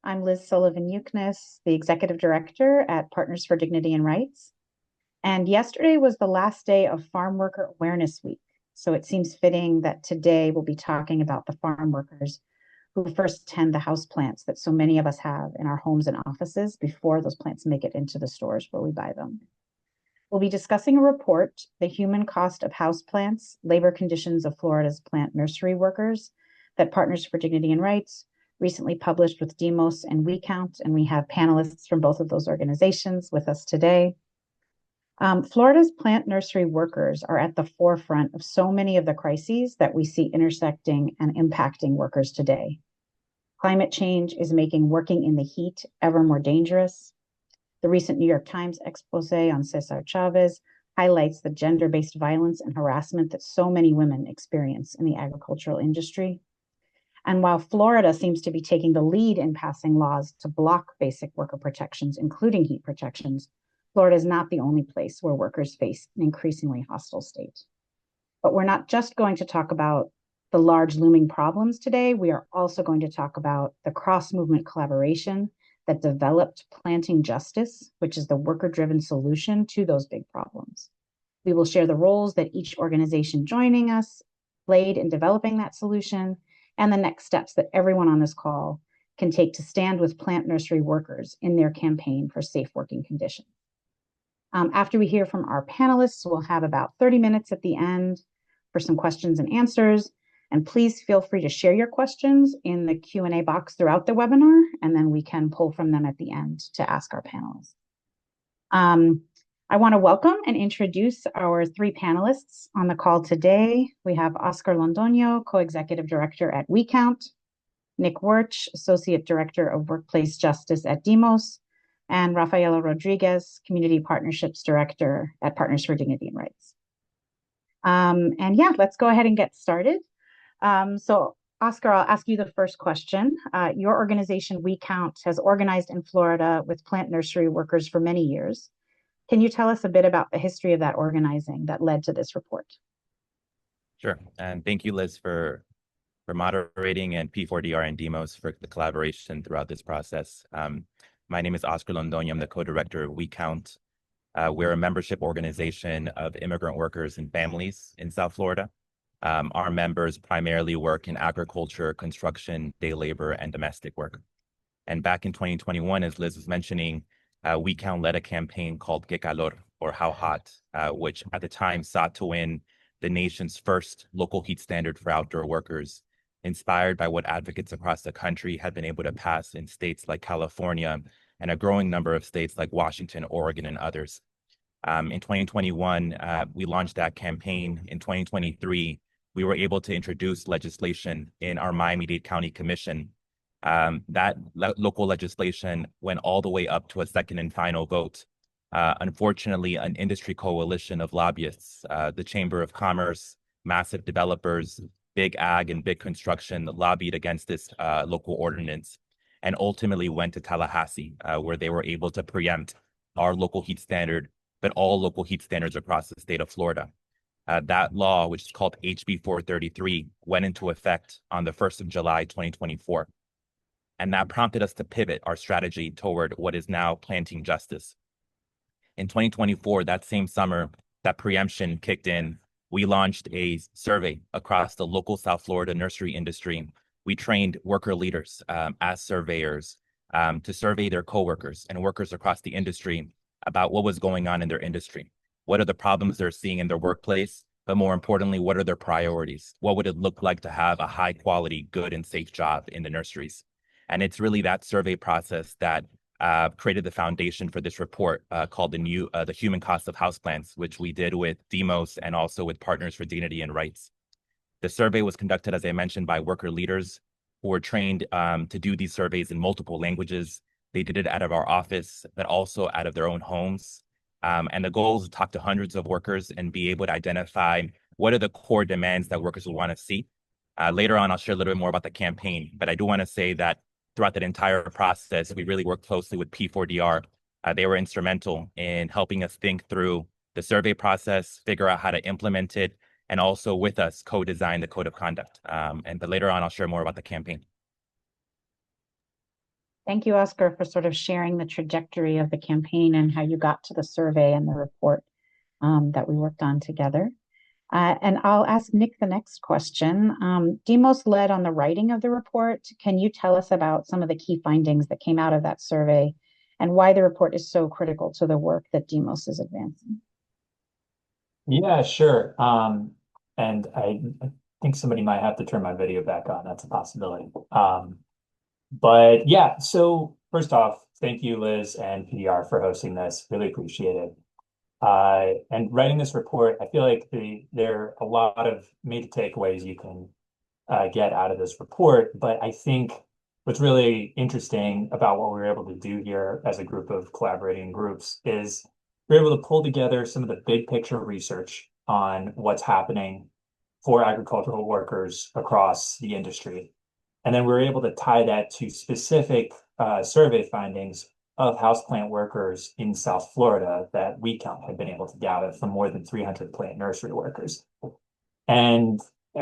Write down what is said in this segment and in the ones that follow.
I'm Liz Sullivan-Yuknes, the Executive Director at Partners for Dignity and Rights. And yesterday was the last day of Farm Worker Awareness Week. So it seems fitting that today we'll be talking about the farm workers who first tend the house plants that so many of us have in our homes and offices before those plants make it into the stores where we buy them. We'll be discussing a report, The Human Cost of Houseplants, Labor Conditions of Florida's Plant Nursery Workers, that Partners for Dignity and Rights recently published with Dēmos and WeCount, and we have panelists from both of those organizations with us today. Florida's plant nursery workers are at the forefront of so many of the crises that we see intersecting and impacting workers today. Climate change is making working in the heat ever more dangerous. The recent New York Times expose on Cesar Chavez highlights the gender-based violence and harassment that so many women experience in the agricultural industry. And while Florida seems to be taking the lead in passing laws to block basic worker protections, including heat protections, Florida is not the only place where workers face an increasingly hostile state. But we're not just going to talk about the large looming problems today. We are also going to talk about the cross-movement collaboration that developed Planting Justice, which is the worker-driven solution to those big problems. We will share the roles that each organization joining us played in developing that solution and the next steps that everyone on this call can take to stand with plant nursery workers in their campaign for safe working conditions. After we hear from our panelists, we'll have about 30 minutes at the end for some questions and answers. And please feel free to share your questions in the Q&A box throughout the webinar, and then we can pull from them at the end to ask our panelists. I want to welcome and introduce our three panelists on the call today. We have Oscar Londoño, Co-Executive Director at WeCount, Nick Wirch, Associate Director of Workplace Justice at Dēmos, and Rafaela Rodriguez, Community Partnerships Director at Partners for Dignity and Rights. And yeah, let's go ahead and get started. So Oscar, I'll ask you the first question. Your organization, WeCount, has organized in Florida with plant nursery workers for many years. Can you tell us a bit about the history of that organizing that led to this report? Sure, and thank you, Liz, for moderating, and P4DR and Dēmos for the collaboration throughout this process. My name is Oscar Londoño. I'm the co-director of WeCount. We're a membership organization of immigrant workers and families in South Florida. Our members primarily work in agriculture, construction, day labor, and domestic work. And back in 2021, as Liz was mentioning, WeCount led a campaign called Que Calor, or How Hot, which at the time sought to win the nation's first local heat standard for outdoor workers, inspired by what advocates across the country had been able to pass in states like California and a growing number of states like Washington, Oregon, and others. In 2021, we launched that campaign. In 2023, we were able to introduce legislation in our Miami-Dade County Commission. That local legislation went all the way up to a second and final vote. Unfortunately, an industry coalition of lobbyists, the Chamber of Commerce, massive developers, big ag and big construction lobbied against this local ordinance and ultimately went to Tallahassee, where they were able to preempt our local heat standard, but all local heat standards across the state of Florida. That law, which is called HB 433, went into effect on the 1st of July, 2024. And that prompted us to pivot our strategy toward what is now Planting Justice. In 2024, that same summer, that preemption kicked in. We launched a survey across the local South Florida nursery industry. We trained worker leaders as surveyors to survey their coworkers and workers across the industry about what was going on in their industry. What are the problems they're seeing in their workplace? But more importantly, what are their priorities? What would it look like to have a high quality, good and safe job in the nurseries? And it's really that survey process that created the foundation for this report called the Human Cost of Houseplants, which we did with Dēmos and also with Partners for Dignity and Rights. The survey was conducted, as I mentioned, by worker leaders who were trained to do these surveys in multiple languages. They did it out of our office, but also out of their own homes. And the goal is to talk to hundreds of workers and be able to identify what are the core demands that workers will want to see. Later on, I'll share a little bit more about the campaign, but I do want to say that throughout that entire process, we really worked closely with P4DR. They were instrumental in helping us think through the survey process, figure out how to implement it, and also with us co-design the code of conduct. But later on, I'll share more about the campaign. Thank you, Oscar, for sort of sharing the trajectory of the campaign and how you got to the survey and the report that we worked on together. And I'll ask Nick the next question. Dēmos led on the writing of the report. Can you tell us about some of the key findings that came out of that survey and why the report is so critical to the work that Dēmos is advancing? Yeah, sure. And I think somebody might have to turn my video back on. That's a possibility. But yeah, so first off, thank you, Liz and PDR, for hosting this. Really appreciate it. And writing this report, I feel like there are a lot of major takeaways you can get out of this report. But I think what's really interesting about what we were able to do here as a group of collaborating groups is we're able to pull together some of the big picture research on what's happening for agricultural workers across the industry. And then we're able to tie that to specific survey findings of houseplant workers in South Florida that WeCount had been able to gather from more than 300 plant nursery workers. And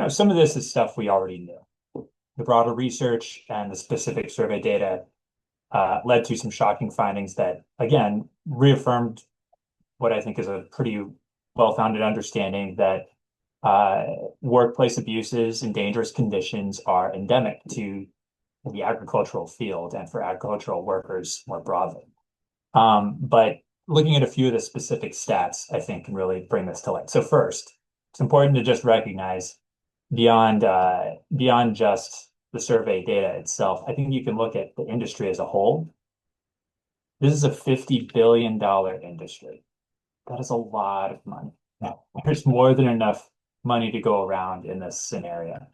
some of this is stuff we already knew. The broader research and the specific survey data led to some shocking findings that, again, reaffirmed what I think is a pretty well-founded understanding that workplace abuses and dangerous conditions are endemic to the agricultural field and for agricultural workers more broadly. But looking at a few of the specific stats, I think can really bring this to light. So first, it's important to just recognize beyond just the survey data itself, I think you can look at the industry as a whole. This is a $50 billion industry. That is a lot of money. There's more than enough money to go around in this scenario.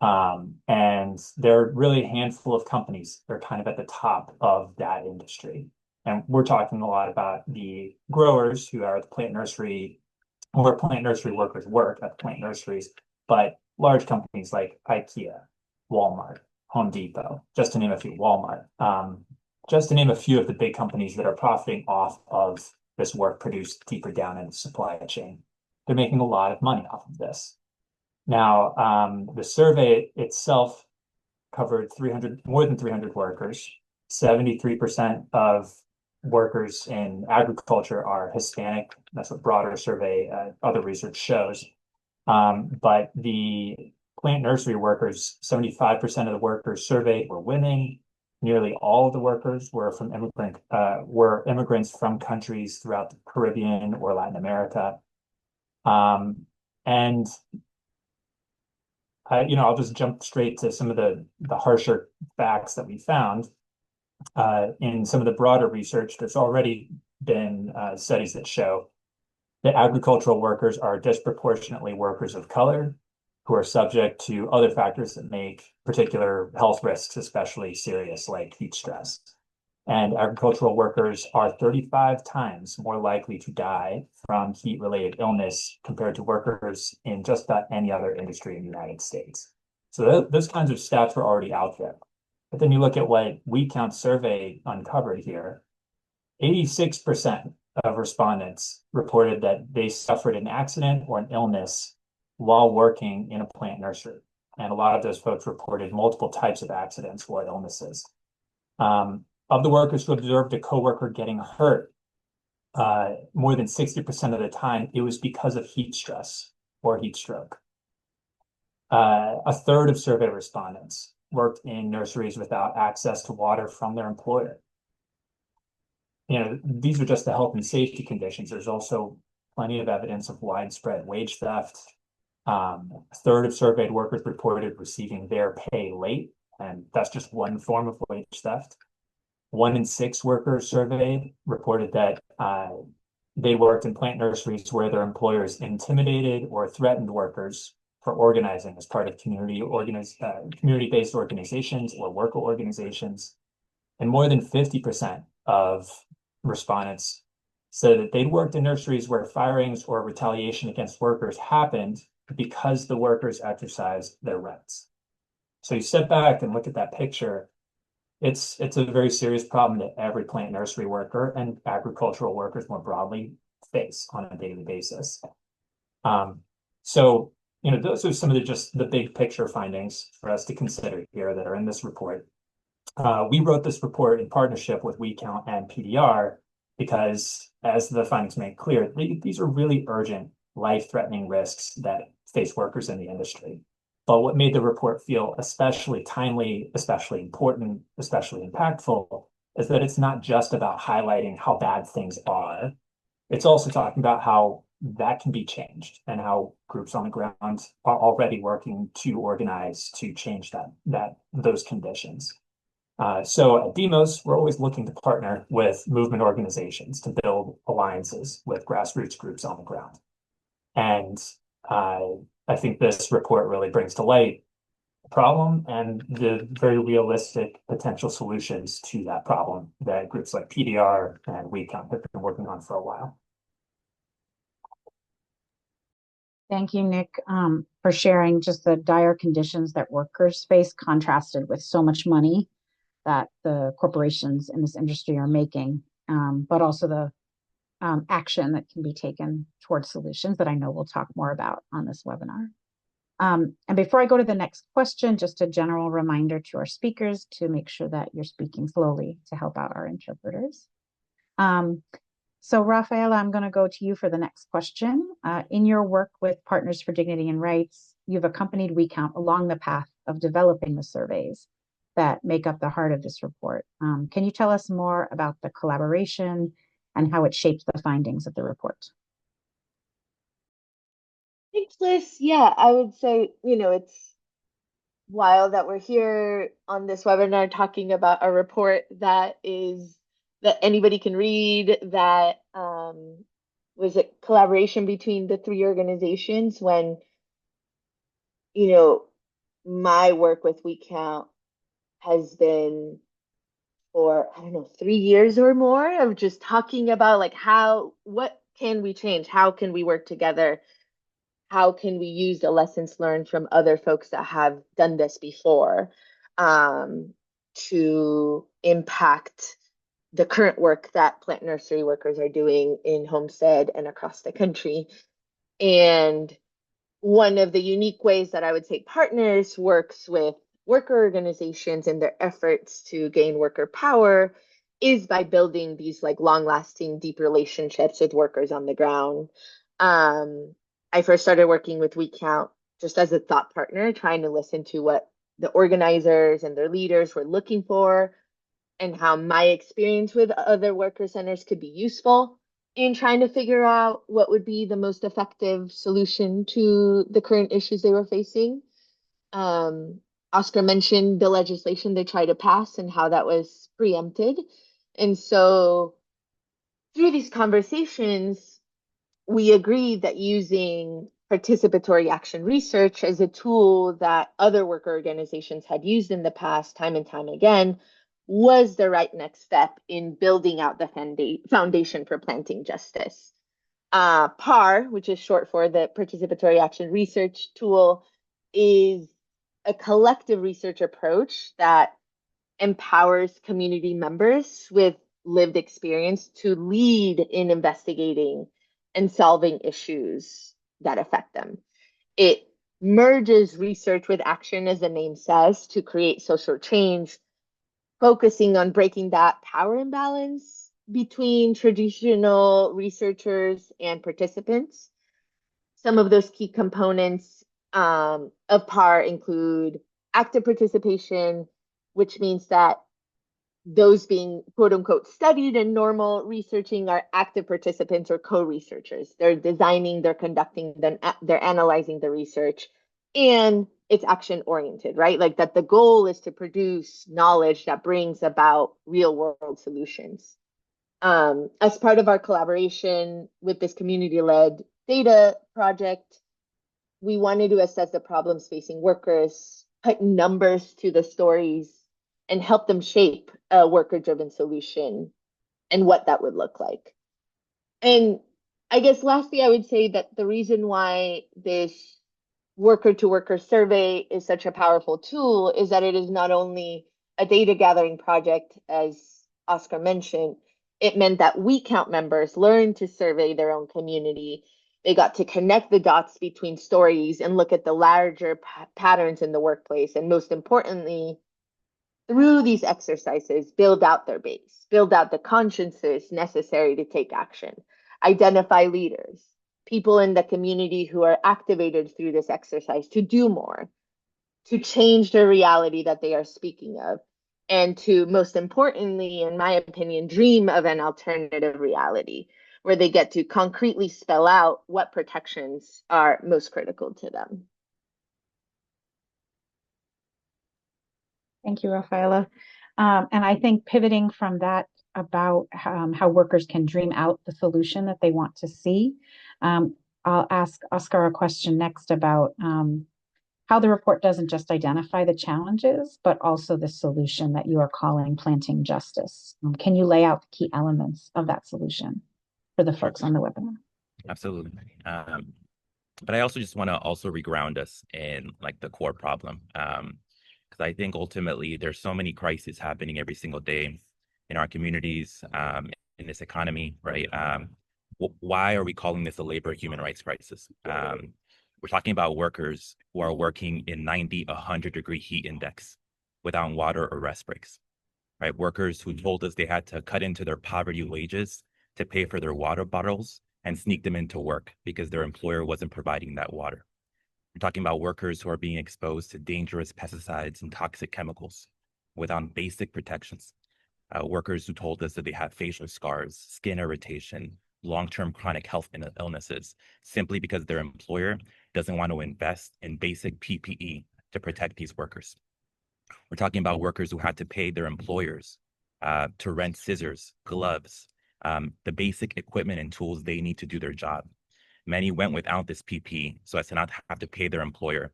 And there are really a handful of companies that are kind of at the top of that industry. And we're talking a lot about the growers who are the plant nursery, where plant nursery workers work at the plant nurseries, but large companies like IKEA, Walmart, Home Depot, just to name a few, Walmart, just to name a few of the big companies that are profiting off of this work produced deeper down in the supply chain. They're making a lot of money off of this. Now, the survey itself covered more than 300 workers. 73% of workers in agriculture are Hispanic. That's what broader survey, other research shows. But the plant nursery workers, 75% of the workers surveyed were women. Nearly all of the workers were immigrants from countries throughout the Caribbean or Latin America. And I'll just jump straight to some of the harsher facts that we found. In some of the broader research, there's already been studies that show that agricultural workers are disproportionately workers of color who are subject to other factors that make particular health risks especially serious, like heat stress. And agricultural workers are 35 times more likely to die from heat-related illness compared to workers in just about any other industry in the United States. So those kinds of stats were already out there. But then you look at what WeCount survey uncovered here, 86% of respondents reported that they suffered an accident or an illness while working in a plant nursery. And a lot of those folks reported multiple types of accidents or illnesses. Of the workers who observed a coworker getting hurt, more than 60% of the time, it was because of heat stress or heat stroke. A third of survey respondents worked in nurseries without access to water from their employer. These are just the health and safety conditions. There's also plenty of evidence of widespread wage theft. A third of surveyed workers reported receiving their pay late, and that's just one form of wage theft. 1 in 6 workers surveyed reported that they worked in plant nurseries where their employers intimidated or threatened workers for organizing as part of community-based organizations or worker organizations. And more than 50% of respondents said that they'd worked in nurseries where firings or retaliation against workers happened because the workers exercised their rights. So you step back and look at that picture. It's a very serious problem that every plant nursery worker and agricultural workers more broadly face on a daily basis. So those are some of just the big picture findings for us to consider here that are in this report. We wrote this report in partnership with WeCount and PDR because, as the findings make clear, these are really urgent, life-threatening risks that face workers in the industry. But what made the report feel especially timely, especially important, especially impactful is that it's not just about highlighting how bad things are. It's also talking about how that can be changed and how groups on the ground are already working to organize to change those conditions. So at Dēmos, we're always looking to partner with movement organizations to build alliances with grassroots groups on the ground. And I think this report really brings to light the problem and the very realistic potential solutions to that problem that groups like PDR and WeCount have been working on for a while. Thank you, Nick, for sharing just the dire conditions that workers face, contrasted with so much money that the corporations in this industry are making, but also the action that can be taken towards solutions that I know we'll talk more about on this webinar. And before I go to the next question, just a general reminder to our speakers to make sure that you're speaking slowly to help out our interpreters. So Rafaela, I'm going to go to you for the next question. In your work with Partners for Dignity and Rights, you've accompanied WeCount along the path of developing the surveys that make up the heart of this report. Can you tell us more about the collaboration and how it shapes the findings of the report? Thanks, Liz. Yeah, I would say, it's wild that we're here on this webinar talking about a report that anybody can read, that was a collaboration between the three organizations when, my work with WeCount has been for, 3 years or more of just talking about like what can we change? How can we work together? How can we use the lessons learned from other folks that have done this before to impact the current work that plant nursery workers are doing in Homestead and across the country? And one of the unique ways that I would say Partners works with worker organizations in their efforts to gain worker power is by building these like long-lasting, deep relationships with workers on the ground. I first started working with WeCount just as a thought partner, trying to listen to what the organizers and their leaders were looking for and how my experience with other worker centers could be useful in trying to figure out what would be the most effective solution to the current issues they were facing. Oscar mentioned the legislation they tried to pass and how that was preempted. And so through these conversations, we agreed that using participatory action research as a tool that other worker organizations had used in the past time and time again was the right next step in building out the foundation for planting justice. PAR, which is short for the Participatory Action Research Tool, is a collective research approach that empowers community members with lived experience to lead in investigating and solving issues that affect them. It merges research with action, as the name says, to create social change, focusing on breaking that power imbalance between traditional researchers and participants. Some of those key components of PAR include active participation, which means that those being quote unquote studied in normal researching are active participants or co-researchers. They're designing, they're conducting, they're analyzing the research, and it's action oriented, right? Like that the goal is to produce knowledge that brings about real world solutions. As part of our collaboration with this community-led data project, we wanted to assess the problems facing workers, put numbers to the stories, and help them shape a worker-driven solution and what that would look like. And I guess lastly, I would say that the reason why this worker-to-worker survey is such a powerful tool is that it is not only a data gathering project, as Oscar mentioned. It meant that WeCount members learned to survey their own community. They got to connect the dots between stories and look at the larger patterns in the workplace. And most importantly, through these exercises, build out their base, build out the consciences necessary to take action, identify leaders, people in the community who are activated through this exercise to do more, to change the reality that they are speaking of, and to, most importantly, in my opinion, dream of an alternative reality where they get to concretely spell out what protections are most critical to them. Thank you, Rafaela. And I think pivoting from that about how workers can dream out the solution that they want to see, I'll ask Oscar a question next about how the report doesn't just identify the challenges, but also the solution that you are calling planting justice. Can you lay out the key elements of that solution for the folks on the webinar? Absolutely. But I also just want to also reground us in like the core problem. Because I think ultimately there's so many crises happening every single day in our communities, in this economy, right? Why are we calling this a labor human rights crisis? We're talking about workers who are working in 90, 100-degree heat index without water or rest breaks, right? Workers who told us they had to cut into their poverty wages to pay for their water bottles and sneak them into work because their employer wasn't providing that water. We're talking about workers who are being exposed to dangerous pesticides and toxic chemicals without basic protections. Workers who told us that they have facial scars, skin irritation, long-term chronic health illnesses, simply because their employer doesn't want to invest in basic PPE to protect these workers. We're talking about workers who had to pay their employers to rent scissors, gloves, the basic equipment and tools they need to do their job. Many went without this PPE so as to not have to pay their employer,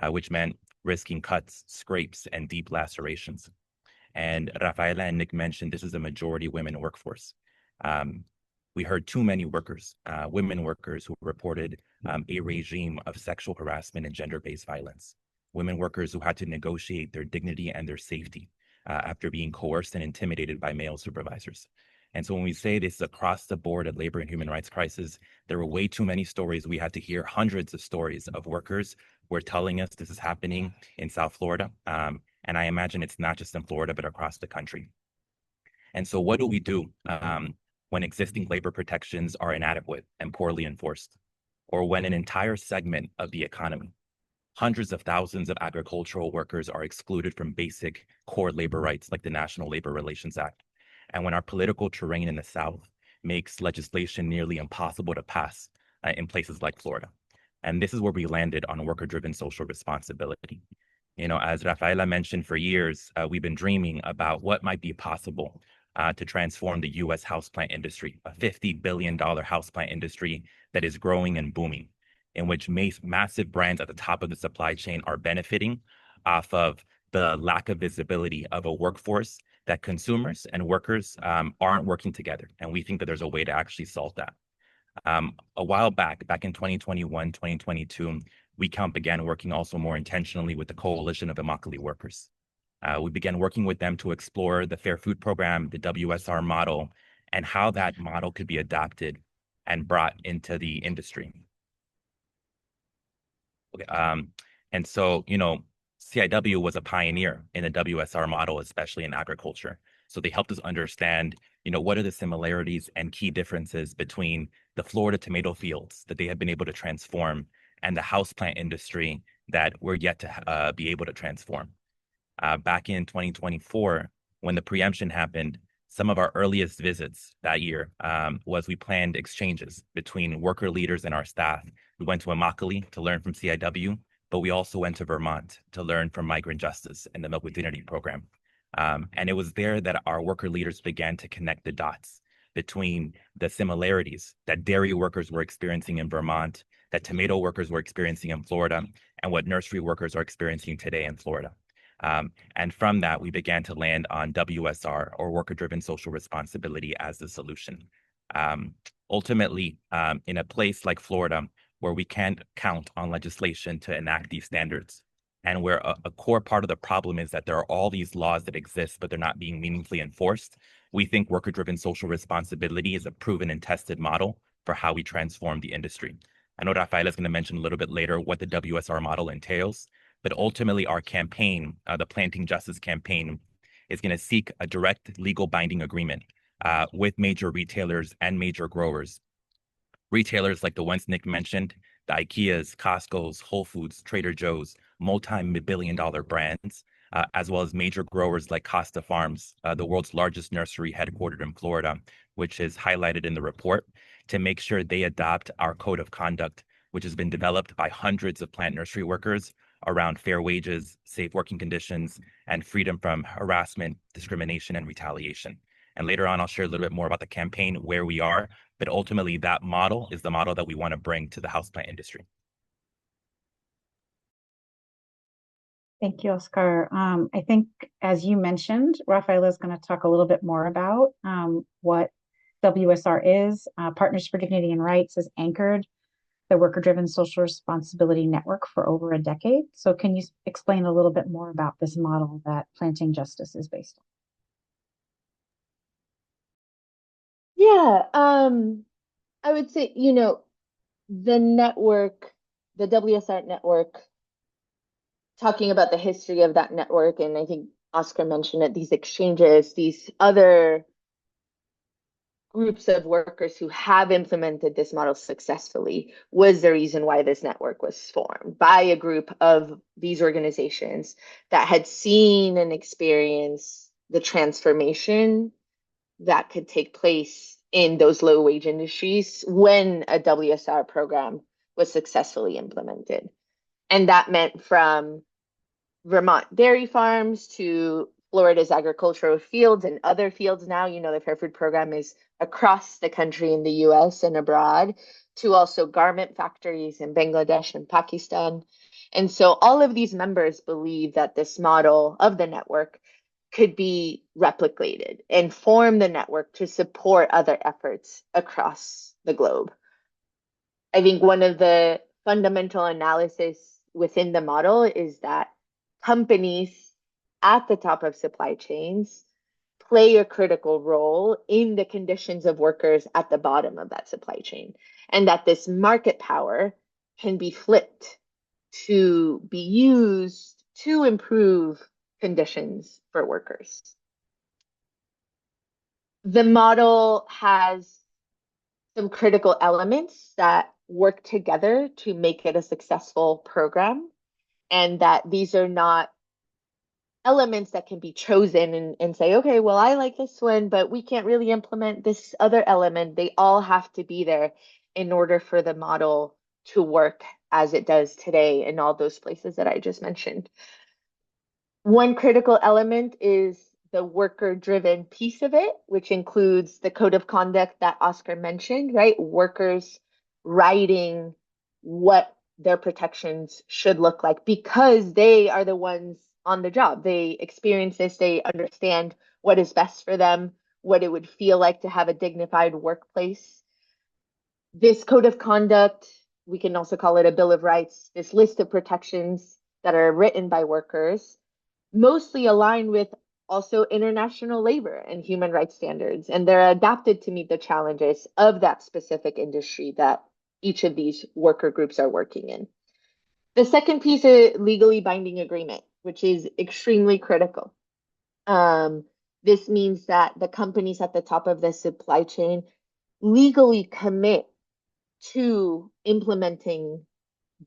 which meant risking cuts, scrapes, and deep lacerations. And Rafaela and Nick mentioned this is a majority women workforce. We heard too many workers, women workers who reported a regime of sexual harassment and gender-based violence. Women workers who had to negotiate their dignity and their safety after being coerced and intimidated by male supervisors. And so when we say this is across the board a labor and human rights crisis, there were way too many stories. We had to hear hundreds of stories of workers who were telling us this is happening in South Florida. And I imagine it's not just in Florida, but across the country. And so what do we do when existing labor protections are inadequate and poorly enforced, or when an entire segment of the economy, hundreds of thousands of agricultural workers are excluded from basic core labor rights like the National Labor Relations Act, and when our political terrain in the South makes legislation nearly impossible to pass in places like Florida? And this is where we landed on worker-driven social responsibility. You know, as Rafaela mentioned, for years, we've been dreaming about what might be possible to transform the U.S. houseplant industry, a $50 billion houseplant industry that is growing and booming, in which massive brands at the top of the supply chain are benefiting off of the lack of visibility of a workforce that consumers and workers aren't working together. And we think that there's a way to actually solve that. A while back in 2021, 2022, WeCount began working also more intentionally with the Coalition of Immokalee Workers. We began working with them to explore the Fair Food Program, the WSR model, and how that model could be adapted and brought into the industry. Okay, and so, you know, CIW was a pioneer in the WSR model, especially in agriculture. So they helped us understand, you know, what are the similarities and key differences between the Florida tomato fields that they have been able to transform and the houseplant industry that we're yet to be able to transform. Back in 2024, when the preemption happened, some of our earliest visits that year was we planned exchanges between worker leaders and our staff. We went to Immokalee to learn from CIW, but we also went to Vermont to learn from Migrant Justice and the Milk with Dignity program. And it was there that our worker leaders began to connect the dots between the similarities that dairy workers were experiencing in Vermont, that tomato workers were experiencing in Florida, and what nursery workers are experiencing today in Florida. And from that, we began to land on WSR, or worker-driven social responsibility, as the solution. Ultimately, in a place like Florida, where we can't count on legislation to enact these standards, and where a core part of the problem is that there are all these laws that exist, but they're not being meaningfully enforced, we think worker-driven social responsibility is a proven and tested model for how we transform the industry. I know Rafaela is going to mention a little bit later what the WSR model entails, but ultimately our campaign, the Planting Justice campaign, is going to seek a direct legal binding agreement with major retailers and major growers. Retailers like the ones Nick mentioned, the IKEAs, Costco's, Whole Foods, Trader Joe's, multi-billion-dollar brands, as well as major growers like Costa Farms, the world's largest nursery headquartered in Florida, which is highlighted in the report, to make sure they adopt our code of conduct, which has been developed by hundreds of plant nursery workers around fair wages, safe working conditions, and freedom from harassment, discrimination, and retaliation. And later on, I'll share a little bit more about the campaign, where we are, but ultimately that model is the model that we want to bring to the houseplant industry. Thank you, Oscar. I think, as you mentioned, Rafaela is going to talk a little bit more about what WSR is. Partners for Dignity and Rights has anchored the worker-driven social responsibility network for over a decade. So can you explain a little bit more about this model that Planting Justice is based on? Yeah, I would say, the network, the WSR network, talking about the history of that network, and I think Oscar mentioned it, these exchanges, these other groups of workers who have implemented this model successfully, was the reason why this network was formed by a group of these organizations that had seen and experienced the transformation that could take place in those low wage industries when a WSR program was successfully implemented. And that meant from Vermont dairy farms to Florida's agricultural fields and other fields now. The Fair Food Program is across the country in the US and abroad, to also garment factories in Bangladesh and Pakistan. And so all of these members believe that this model of the network could be replicated and form the network to support other efforts across the globe. I think one of the fundamental analysis within the model is that companies at the top of supply chains play a critical role in the conditions of workers at the bottom of that supply chain, and that this market power can be flipped to be used to improve conditions for workers. The model has some critical elements that work together to make it a successful program, and that these are not elements that can be chosen and say, okay, well, I like this one, but we can't really implement this other element. They all have to be there in order for the model to work as it does today in all those places that I just mentioned. One critical element is the worker-driven piece of it, which includes the code of conduct that Oscar mentioned, right? Workers writing what their protections should look like, because they are the ones on the job. They experience this, they understand what is best for them, what it would feel like to have a dignified workplace. This code of conduct, we can also call it a Bill of Rights, this list of protections that are written by workers, mostly align with also international labor and human rights standards, and they're adapted to meet the challenges of that specific industry that each of these worker groups are working in. The second piece is legally binding agreement, which is extremely critical. This means that the companies at the top of the supply chain legally commit to implementing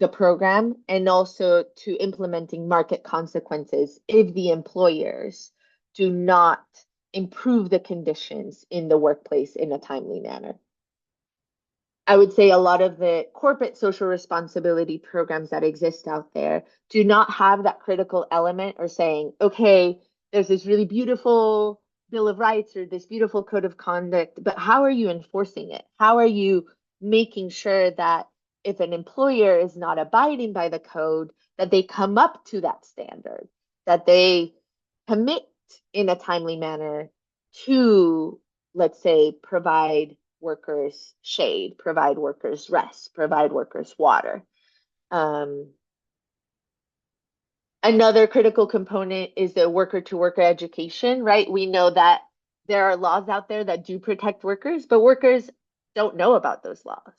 the program and also to implementing market consequences if the employers do not improve the conditions in the workplace in a timely manner. I would say a lot of the corporate social responsibility programs that exist out there do not have that critical element, or saying, okay, there's this really beautiful Bill of Rights or this beautiful code of conduct, but how are you enforcing it? How are you making sure that if an employer is not abiding by the code, that they come up to that standard, that they commit in a timely manner to, let's say, provide workers shade, provide workers rest, provide workers water. Another critical component is the worker-to-worker education, right? We know that there are laws out there that do protect workers, but workers don't know about those laws.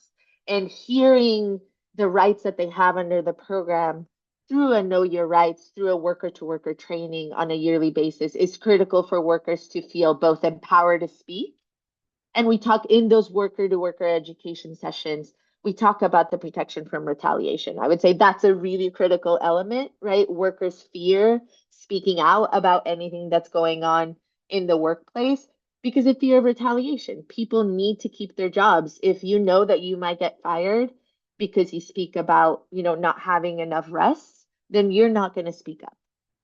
And hearing the rights that they have under the program through a know your rights, through a worker-to-worker training on a yearly basis is critical for workers to feel both empowered to speak. And we talk in those worker-to-worker education sessions, we talk about the protection from retaliation. I would say that's a really critical element, right? Workers fear speaking out about anything that's going on in the workplace because of fear of retaliation. People need to keep their jobs. If you know that you might get fired because you speak about, not having enough rest, then you're not going to speak up.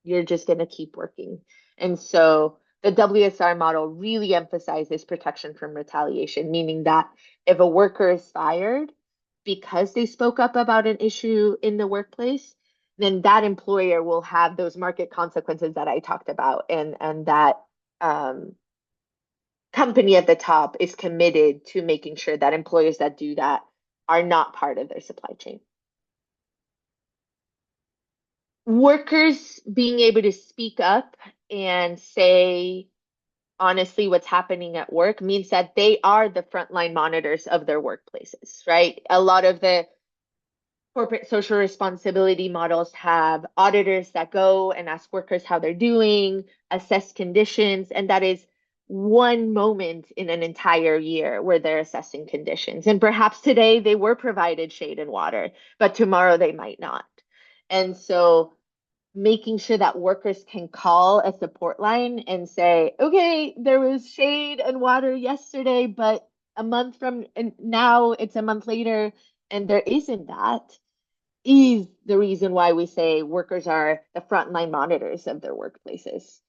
You're just going to keep working. And so the WSR model really emphasizes protection from retaliation, meaning that if a worker is fired because they spoke up about an issue in the workplace, then that employer will have those market consequences that I talked about, and that company at the top is committed to making sure that employers that do that are not part of their supply chain. Workers being able to speak up and say honestly what's happening at work means that they are the frontline monitors of their workplaces, right? A lot of the corporate social responsibility models have auditors that go and ask workers how they're doing, assess conditions, and that is one moment in an entire year where they're assessing conditions. And perhaps today they were provided shade and water, but tomorrow they might not. And so making sure that workers can call a support line and say, okay, there was shade and water yesterday, but a month from now, it's a month later, and there isn't that, is the reason why we say workers are the frontline monitors of their workplaces.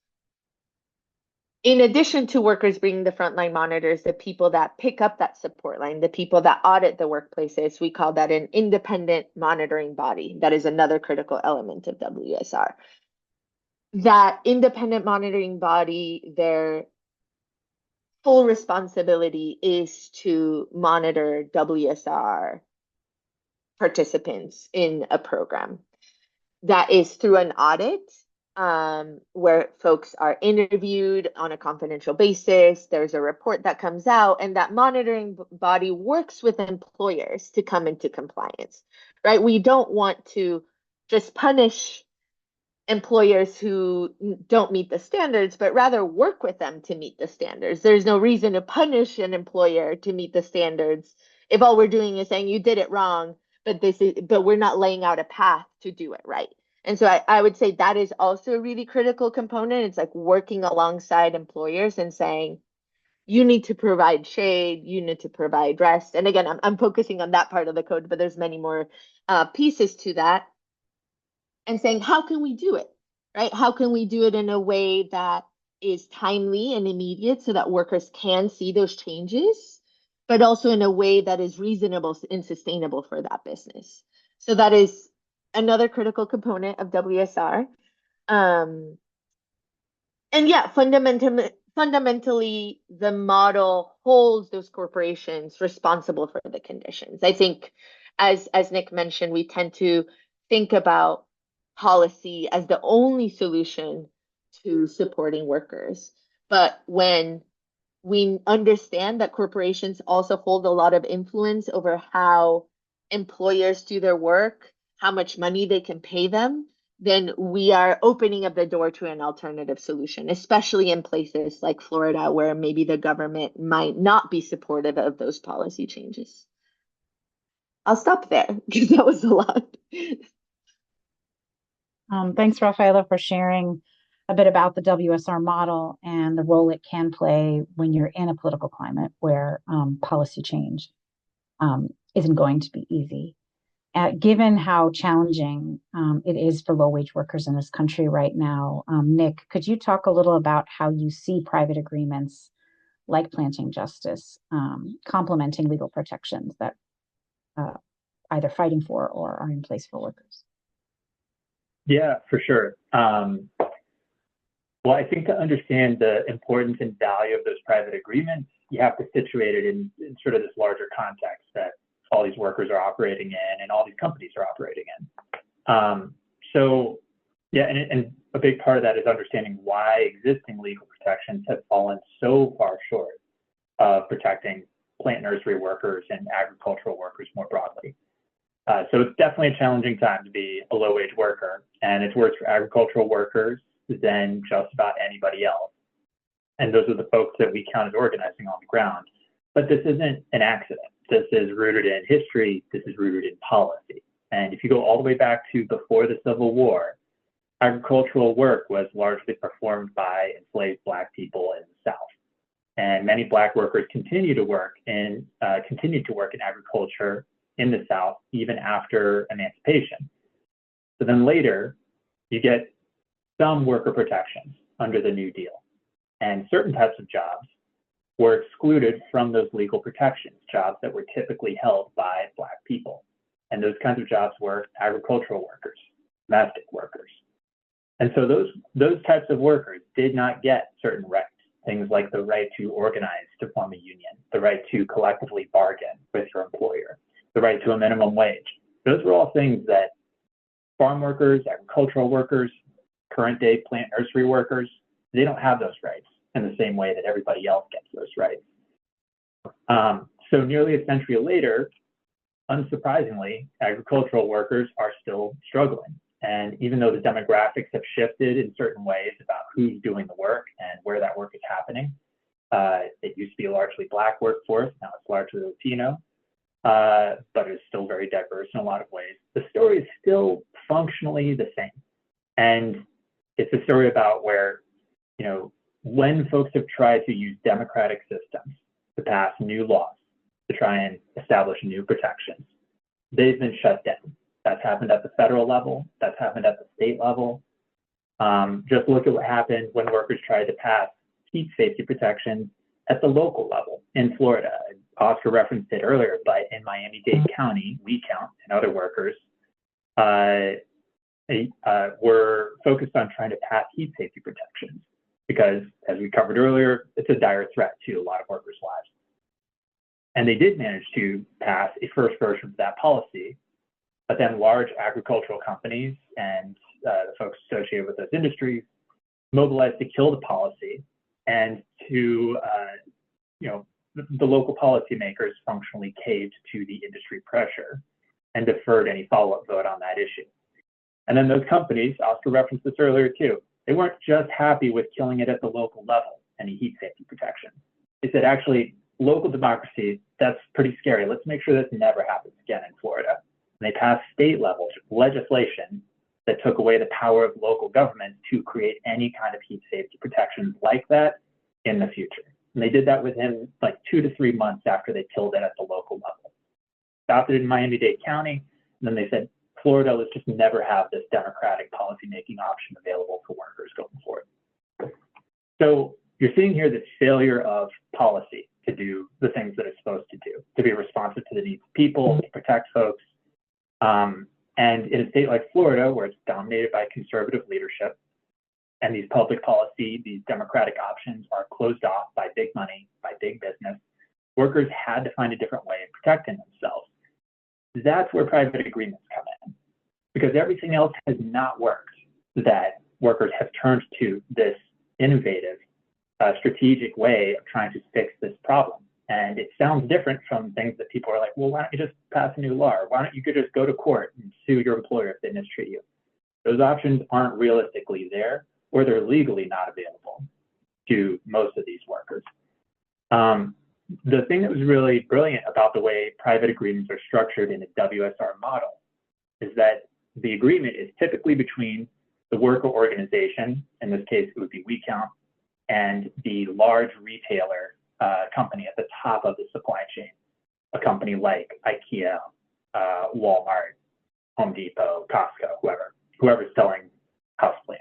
In addition to workers being the frontline monitors, the people that pick up that support line, the people that audit the workplaces, we call that an independent monitoring body. That is another critical element of WSR. That independent monitoring body, their full responsibility is to monitor WSR participants in a program. That is through an audit, where folks are interviewed on a confidential basis. There's a report that comes out, and that monitoring body works with employers to come into compliance, right? We don't want to just punish employers who don't meet the standards, but rather work with them to meet the standards. There's no reason to punish an employer to meet the standards if all we're doing is saying you did it wrong, but we're not laying out a path to do it right. And so I would say that is also a really critical component. It's like working alongside employers and saying, you need to provide shade, you need to provide rest. And again, I'm focusing on that part of the code, but there's many more pieces to that. And saying, how can we do it, right? How can we do it in a way that is timely and immediate so that workers can see those changes, but also in a way that is reasonable and sustainable for that business. So that is another critical component of WSR. And yeah, fundamentally, the model holds those corporations responsible for the conditions. I think, as Nick mentioned, we tend to think about policy as the only solution to supporting workers. But when we understand that corporations also hold a lot of influence over how employers do their work, how much money they can pay them, then we are opening up the door to an alternative solution, especially in places like Florida, where maybe the government might not be supportive of those policy changes. I'll stop there because that was a lot. Thanks, Rafaela, for sharing a bit about the WSR model and the role it can play when you're in a political climate where policy change isn't going to be easy. Given how challenging it is for low-wage workers in this country right now, Nick, could you talk a little about how you see private agreements like planting justice complementing legal protections that either fighting for or are in place for workers? Yeah, for sure. Well, I think to understand the importance and value of those private agreements, you have to situate it in sort of this larger context that all these workers are operating in and all these companies are operating in. So yeah, and a big part of that is understanding why existing legal protections have fallen so far short of protecting plant nursery workers and agricultural workers more broadly. So it's definitely a challenging time to be a low-wage worker, and it's worse for agricultural workers than just about anybody else. And those are the folks that WeCount is organizing on the ground. But this isn't an accident. This is rooted in history. This is rooted in policy. And if you go all the way back to before the Civil War, agricultural work was largely performed by enslaved Black people in the South. And many Black workers continued to work in agriculture in the South even after emancipation. So then later, you get some worker protections under the New Deal. And certain types of jobs were excluded from those legal protections, jobs that were typically held by Black people. And those kinds of jobs were agricultural workers, domestic workers. And so those types of workers did not get certain rights, things like the right to organize to form a union, the right to collectively bargain with your employer, the right to a minimum wage. Those were all things that farm workers, agricultural workers, current day plant nursery workers, they don't have those rights in the same way that everybody else gets those rights. So nearly a century later, unsurprisingly, agricultural workers are still struggling. And even though the demographics have shifted in certain ways about who's doing the work and where that work is happening, it used to be a largely Black workforce, now it's largely Latino, but it's still very diverse in a lot of ways. The story is still functionally the same. And it's a story about where, when folks have tried to use democratic systems to pass new laws, to try and establish new protections, they've been shut down. That's happened at the federal level. That's happened at the state level. Just look at what happened when workers tried to pass heat safety protections at the local level in Florida. Oscar referenced it earlier, but in Miami-Dade County, WeCount and other workers were focused on trying to pass heat safety protections because, as we covered earlier, it's a dire threat to a lot of workers' lives. And they did manage to pass a first version of that policy, but then large agricultural companies and the folks associated with those industries mobilized to kill the policy and to, the local policymakers functionally caved to the industry pressure and deferred any follow-up vote on that issue. And then those companies, Oscar referenced this earlier too, they weren't just happy with killing it at the local level, any heat safety protection. They said, actually, local democracy, that's pretty scary. Let's make sure this never happens again in Florida. And they passed state level legislation that took away the power of local government to create any kind of heat safety protections like that in the future. And they did that within like 2 to 3 months after they killed it at the local level. Stopped it in Miami-Dade County, and then they said, Florida, let's just never have this democratic policymaking option available for workers going forward. So you're seeing here this failure of policy to do the things that it's supposed to do, to be responsive to the needs of people, to protect folks. And in a state like Florida, where it's dominated by conservative leadership, and these public policy, these democratic options are closed off by big money, by big business, workers had to find a different way of protecting themselves. That's where private agreements come in, because everything else has not worked, that workers have turned to this innovative, strategic way of trying to fix this problem. And it sounds different from things that people are like, well, why don't you just pass a new law? Or why don't you just go to court and sue your employer if they mistreat you? Those options aren't realistically there, or they're legally not available to most of these workers. The thing that was really brilliant about the way private agreements are structured in a WSR model is that the agreement is typically between the worker organization, in this case it would be WeCount, and the large retailer company at the top of the supply chain, a company like IKEA, Walmart, Home Depot, Costco, whoever's selling houseplants.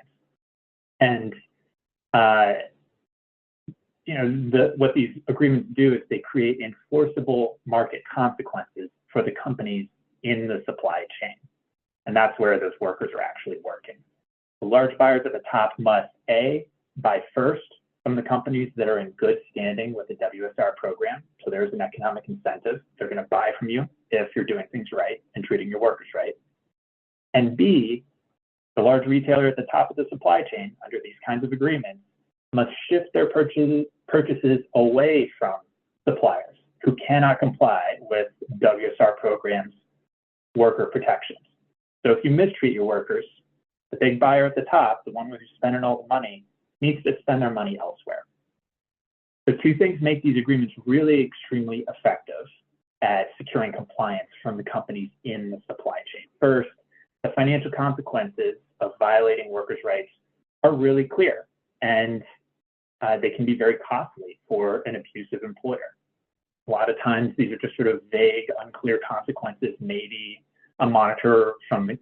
And what these agreements do is they create enforceable market consequences for the companies in the supply chain. And that's where those workers are actually working. The large buyers at the top must A, buy first from the companies that are in good standing with the WSR program. So there's an economic incentive. They're going to buy from you if you're doing things right and treating your workers right. And B, the large retailer at the top of the supply chain under these kinds of agreements must shift their purchases away from suppliers who cannot comply with WSR programs worker protections. So if you mistreat your workers, the big buyer at the top, the one who's spending all the money, needs to spend their money elsewhere. So two things make these agreements really extremely effective at securing compliance from the companies in the supply chain. First, the financial consequences of violating workers' rights are really clear, and they can be very costly for an abusive employer. A lot of times, these are just sort of vague, unclear consequences. Maybe a monitor from, an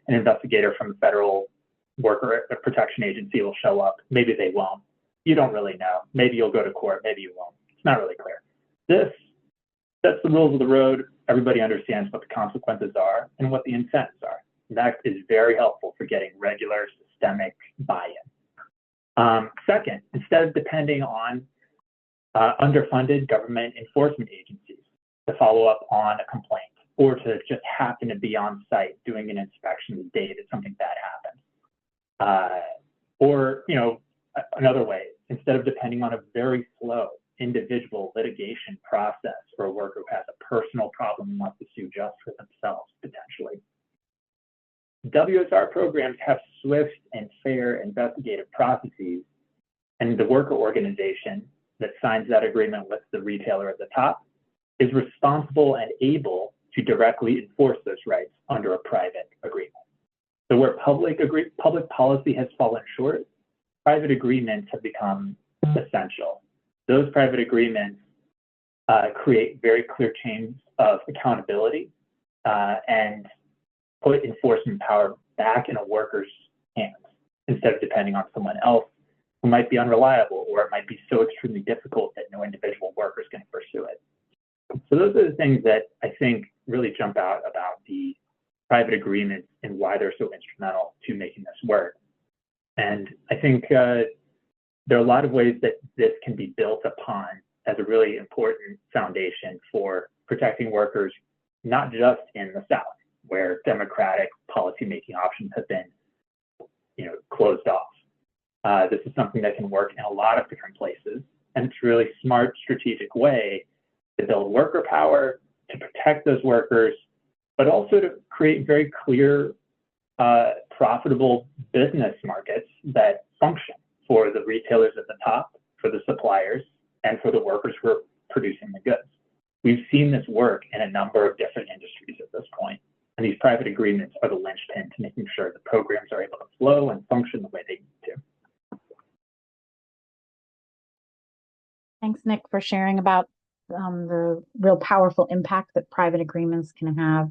investigator from the Federal Worker Protection Agency will show up. Maybe they won't. You don't really know. Maybe you'll go to court. Maybe you won't. It's not really clear. This sets the rules of the road. Everybody understands what the consequences are and what the incentives are. And that is very helpful for getting regular, systemic buy-in. Second, instead of depending on underfunded government enforcement agencies to follow up on a complaint or to just happen to be on site doing an inspection the day that something bad happens. Or, another way, instead of depending on a very slow individual litigation process for a worker who has a personal problem and wants to sue just for themselves, potentially. WSR programs have swift and fair investigative processes, and the worker organization that signs that agreement with the retailer at the top is responsible and able to directly enforce those rights under a private agreement. So where public policy has fallen short, private agreements have become essential. Those private agreements create very clear chains of accountability and put enforcement power back in a worker's hands instead of depending on someone else who might be unreliable, or it might be so extremely difficult that no individual worker is going to pursue it. So those are the things that I think really jump out about the private agreements and why they're so instrumental to making this work. And I think there are a lot of ways that this can be built upon as a really important foundation for protecting workers, not just in the South, where democratic policymaking options have been, closed off. This is something that can work in a lot of different places, and it's a really smart, strategic way to build worker power, to protect those workers, but also to create very clear, profitable business markets that function for the retailers at the top, for the suppliers, and for the workers who are producing the goods. We've seen this work in a number of different industries at this point, and these private agreements are the linchpin to making sure the programs are able to flow and function the way they need to. Thanks, Nick, for sharing about the real powerful impact that private agreements can have.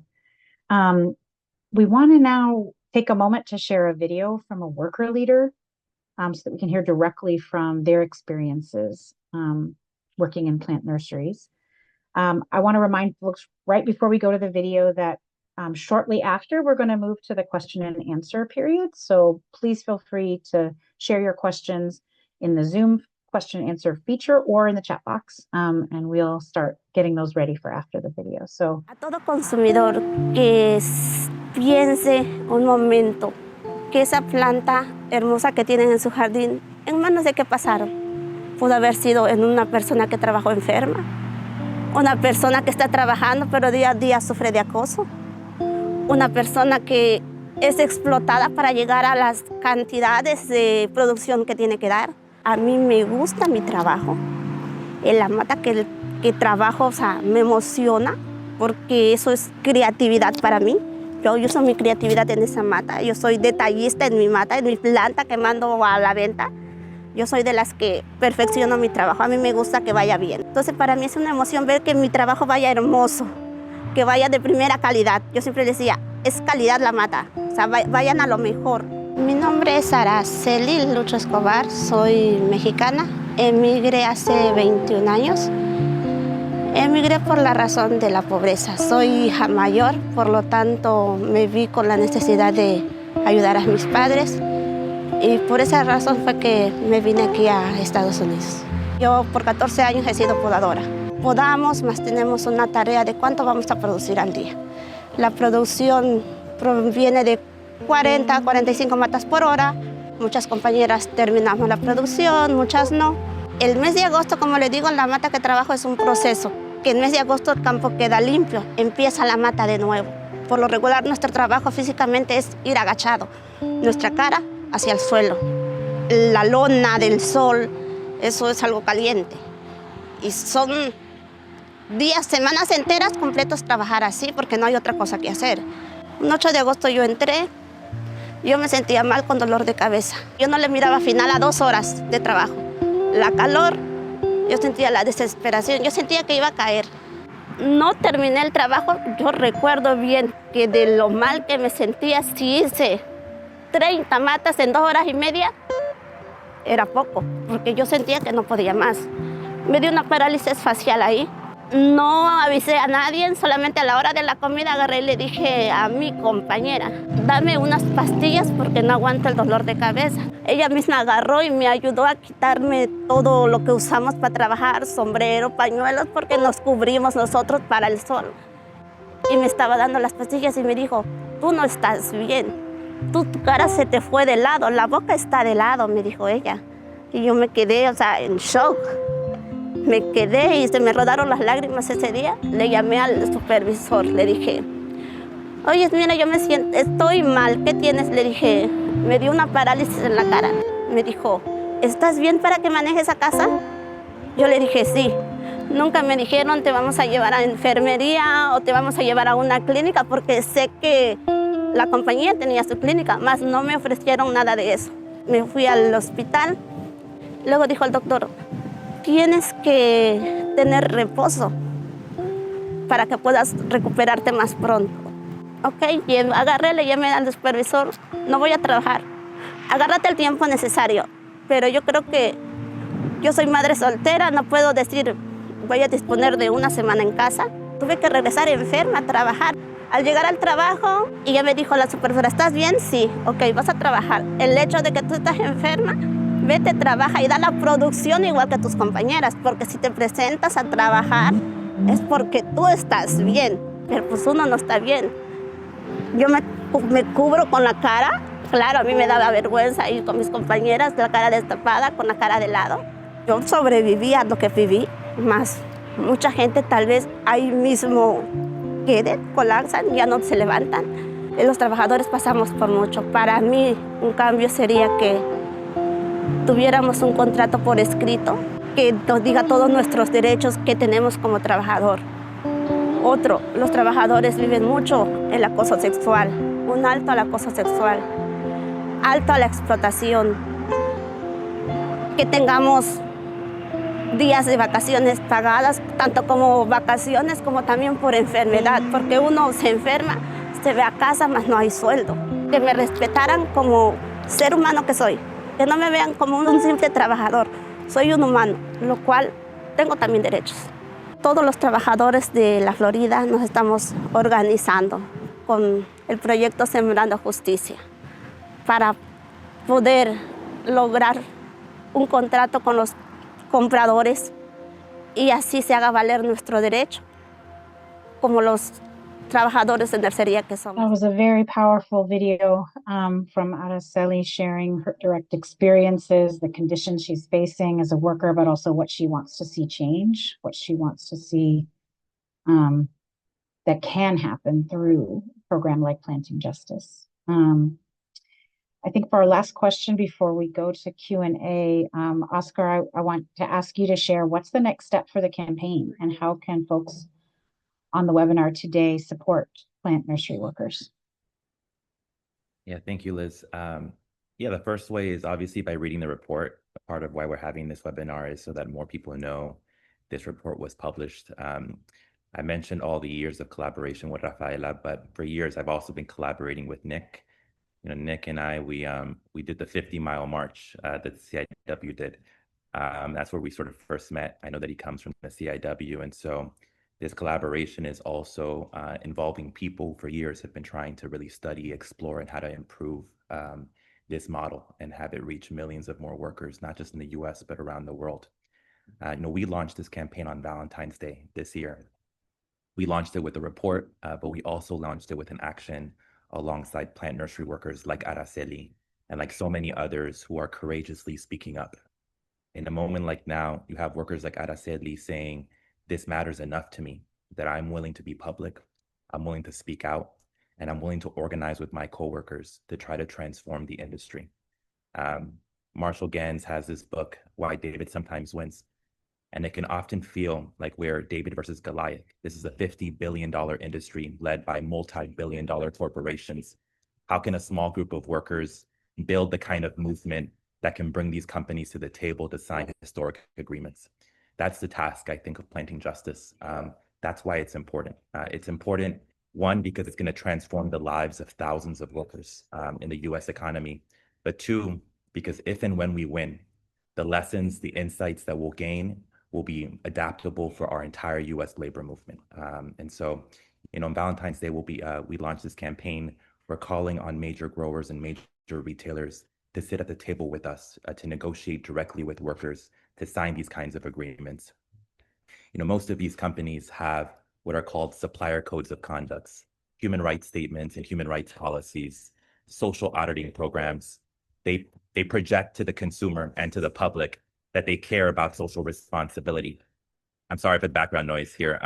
We want to now take a moment to share a video from a worker leader so that we can hear directly from their experiences working in plant nurseries. I want to remind folks right before we go to the video that shortly after, we're going to move to the question and answer period. So please feel free to share your questions in the Zoom question and answer feature or in the chat box, and we'll start getting those ready for after the video. So, a todo consumidor que piense un momento que esa planta hermosa que tienen en su jardín, ¿en manos de qué pasaron? Pudo haber sido en una persona que trabajó enferma, una persona que está trabajando pero día a día sufre de acoso, una persona que es explotada para llegar a las cantidades de producción que tiene que dar. A mí me gusta mi trabajo. En la mata que trabajo, o sea, me emociona porque eso es creatividad para mí. Yo uso mi creatividad en esa mata. Yo soy detallista en mi mata, en mi planta que mando a la venta. Yo soy de las que perfecciono mi trabajo. A mí me gusta que vaya bien. Entonces, para mí es una emoción ver que mi trabajo vaya hermoso, que vaya de primera calidad. Yo siempre decía, es calidad la mata. O sea, vayan a lo mejor. Mi nombre es Araceli Lucho Escobar, soy mexicana, emigré hace 21 años. Emigré por la razón de la pobreza. Soy hija mayor, por lo tanto me vi con la necesidad de ayudar a mis padres y por esa razón fue que me vine aquí a Estados Unidos. Yo por 14 años he sido podadora. Podamos, más tenemos una tarea de cuánto vamos a producir al día. La producción proviene de 40 a 45 matas por hora. Muchas compañeras terminamos la producción, muchas no. El mes de agosto, como les digo, en la mata que trabajo es un proceso, que el mes de agosto el campo queda limpio, empieza la mata de nuevo. Por lo regular, nuestro trabajo físicamente es ir agachado, nuestra cara hacia el suelo. La lona del sol, eso es algo caliente. Y son días, semanas enteras completos trabajar así porque no hay otra cosa que hacer. Un 8 de agosto yo entré, yo me sentía mal con dolor de cabeza. Yo no le miraba final a 2 horas de trabajo. La calor, yo sentía la desesperación, yo sentía que iba a caer. No terminé el trabajo, yo recuerdo bien que de lo mal que me sentía, si hice 30 matas en 2 horas y media, era poco, porque yo sentía que no podía más. Me dio una parálisis facial ahí. No avisé a nadie, solamente a la hora de la comida agarré y le dije a mi compañera, dame unas pastillas porque no aguanto el dolor de cabeza. Ella misma agarró y me ayudó a quitarme todo lo que usamos para trabajar, sombrero, pañuelos, porque nos cubrimos nosotros para el sol. Y me estaba dando las pastillas y me dijo, tú no estás bien, tu cara se te fue de lado, la boca está de lado, me dijo ella. Y yo me quedé, en shock. Me quedé y se me rodaron las lágrimas ese día. Le llamé al supervisor, le dije, oye, mira, yo me siento, estoy mal, ¿qué tienes? Le dije, me dio una parálisis en la cara. Me dijo, ¿estás bien para que manejes a casa? Yo le dije, sí. Nunca me dijeron, te vamos a llevar a enfermería o te vamos a llevar a una clínica, porque sé que la compañía tenía su clínica, más no me ofrecieron nada de eso. Me fui al hospital, luego dijo el doctor, tienes que tener reposo para que puedas recuperarte más pronto. Ok, y agarré, le llamé al supervisor, no voy a trabajar, agárrate el tiempo necesario, pero yo creo que yo soy madre soltera, no puedo decir voy a disponer de una semana en casa. Tuve que regresar enferma a trabajar. Al llegar al trabajo, y ya me dijo la supervisora, ¿estás bien? Sí, ok, vas a trabajar. El hecho de que tú estás enferma, vete, trabaja y da la producción igual que tus compañeras, porque si te presentas a trabajar es porque tú estás bien, pero pues uno no está bien. Yo me cubro con la cara, claro, a mí me daba vergüenza ir con mis compañeras, la cara destapada, con la cara de lado. Yo sobreviví a lo que viví, más mucha gente tal vez ahí mismo queden, colapsan, ya no se levantan. Los trabajadores pasamos por mucho. Para mí un cambio sería que tuviéramos un contrato por escrito que nos diga todos nuestros derechos que tenemos como trabajador. Otro, los trabajadores viven mucho el acoso sexual, un alto al acoso sexual, alto a la explotación, que tengamos días de vacaciones pagadas, tanto como vacaciones como también por enfermedad, porque uno se enferma, se ve a casa, mas no hay sueldo. Que me respetaran como ser humano que soy, que no me vean como un simple trabajador. Soy un humano, lo cual tengo también derechos. Todos los trabajadores de la Florida nos estamos organizando con el proyecto Sembrando Justicia para poder lograr un contrato con los compradores y así se haga valer nuestro derecho como los trabajadores de nursería que somos. That was a very powerful video from Araceli sharing her direct experiences, the conditions she's facing as a worker, but also what she wants to see change, what she wants to see that can happen through a program like Planting Justice. I think for our last question before we go to Q&A, Oscar, I want to ask you to share what's the next step for the campaign and how can folks on the webinar today support plant nursery workers? Yeah, thank you, Liz. Yeah, the first way is obviously by reading the report. Part of why we're having this webinar is so that more people know this report was published. I mentioned all the years of collaboration with Rafaela, but for years I've also been collaborating with Nick. Nick and I, we did the 50-mile march that the CIW did. That's where we sort of first met. I know that he comes from the CIW, and so this collaboration is also involving people who for years have been trying to really study, explore, and how to improve this model and have it reach millions of more workers, not just in the US, but around the world. We launched this campaign on Valentine's Day this year. We launched it with a report, but we also launched it with an action alongside plant nursery workers like Araceli and like so many others who are courageously speaking up. In a moment like now, you have workers like Araceli saying, this matters enough to me that I'm willing to be public, I'm willing to speak out, and I'm willing to organize with my coworkers to try to transform the industry. Marshall Gans has this book, Why David Sometimes Wins, and it can often feel like we're David versus Goliath. This is a $50 billion industry led by multi-billion-dollar corporations. How can a small group of workers build the kind of movement that can bring these companies to the table to sign historic agreements? That's the task, I think, of planting justice. That's why it's important. It's important, one, because it's going to transform the lives of thousands of workers in the US economy. But two, because if and when we win, the lessons, the insights that we'll gain will be adaptable for our entire US labor movement. And so, on Valentine's Day, we launched this campaign. We're calling on major growers and major retailers to sit at the table with us, to negotiate directly with workers, to sign these kinds of agreements. Most of these companies have what are called supplier codes of conducts, human rights statements and human rights policies, social auditing programs. They project to the consumer and to the public that they care about social responsibility. I'm sorry for the background noise here,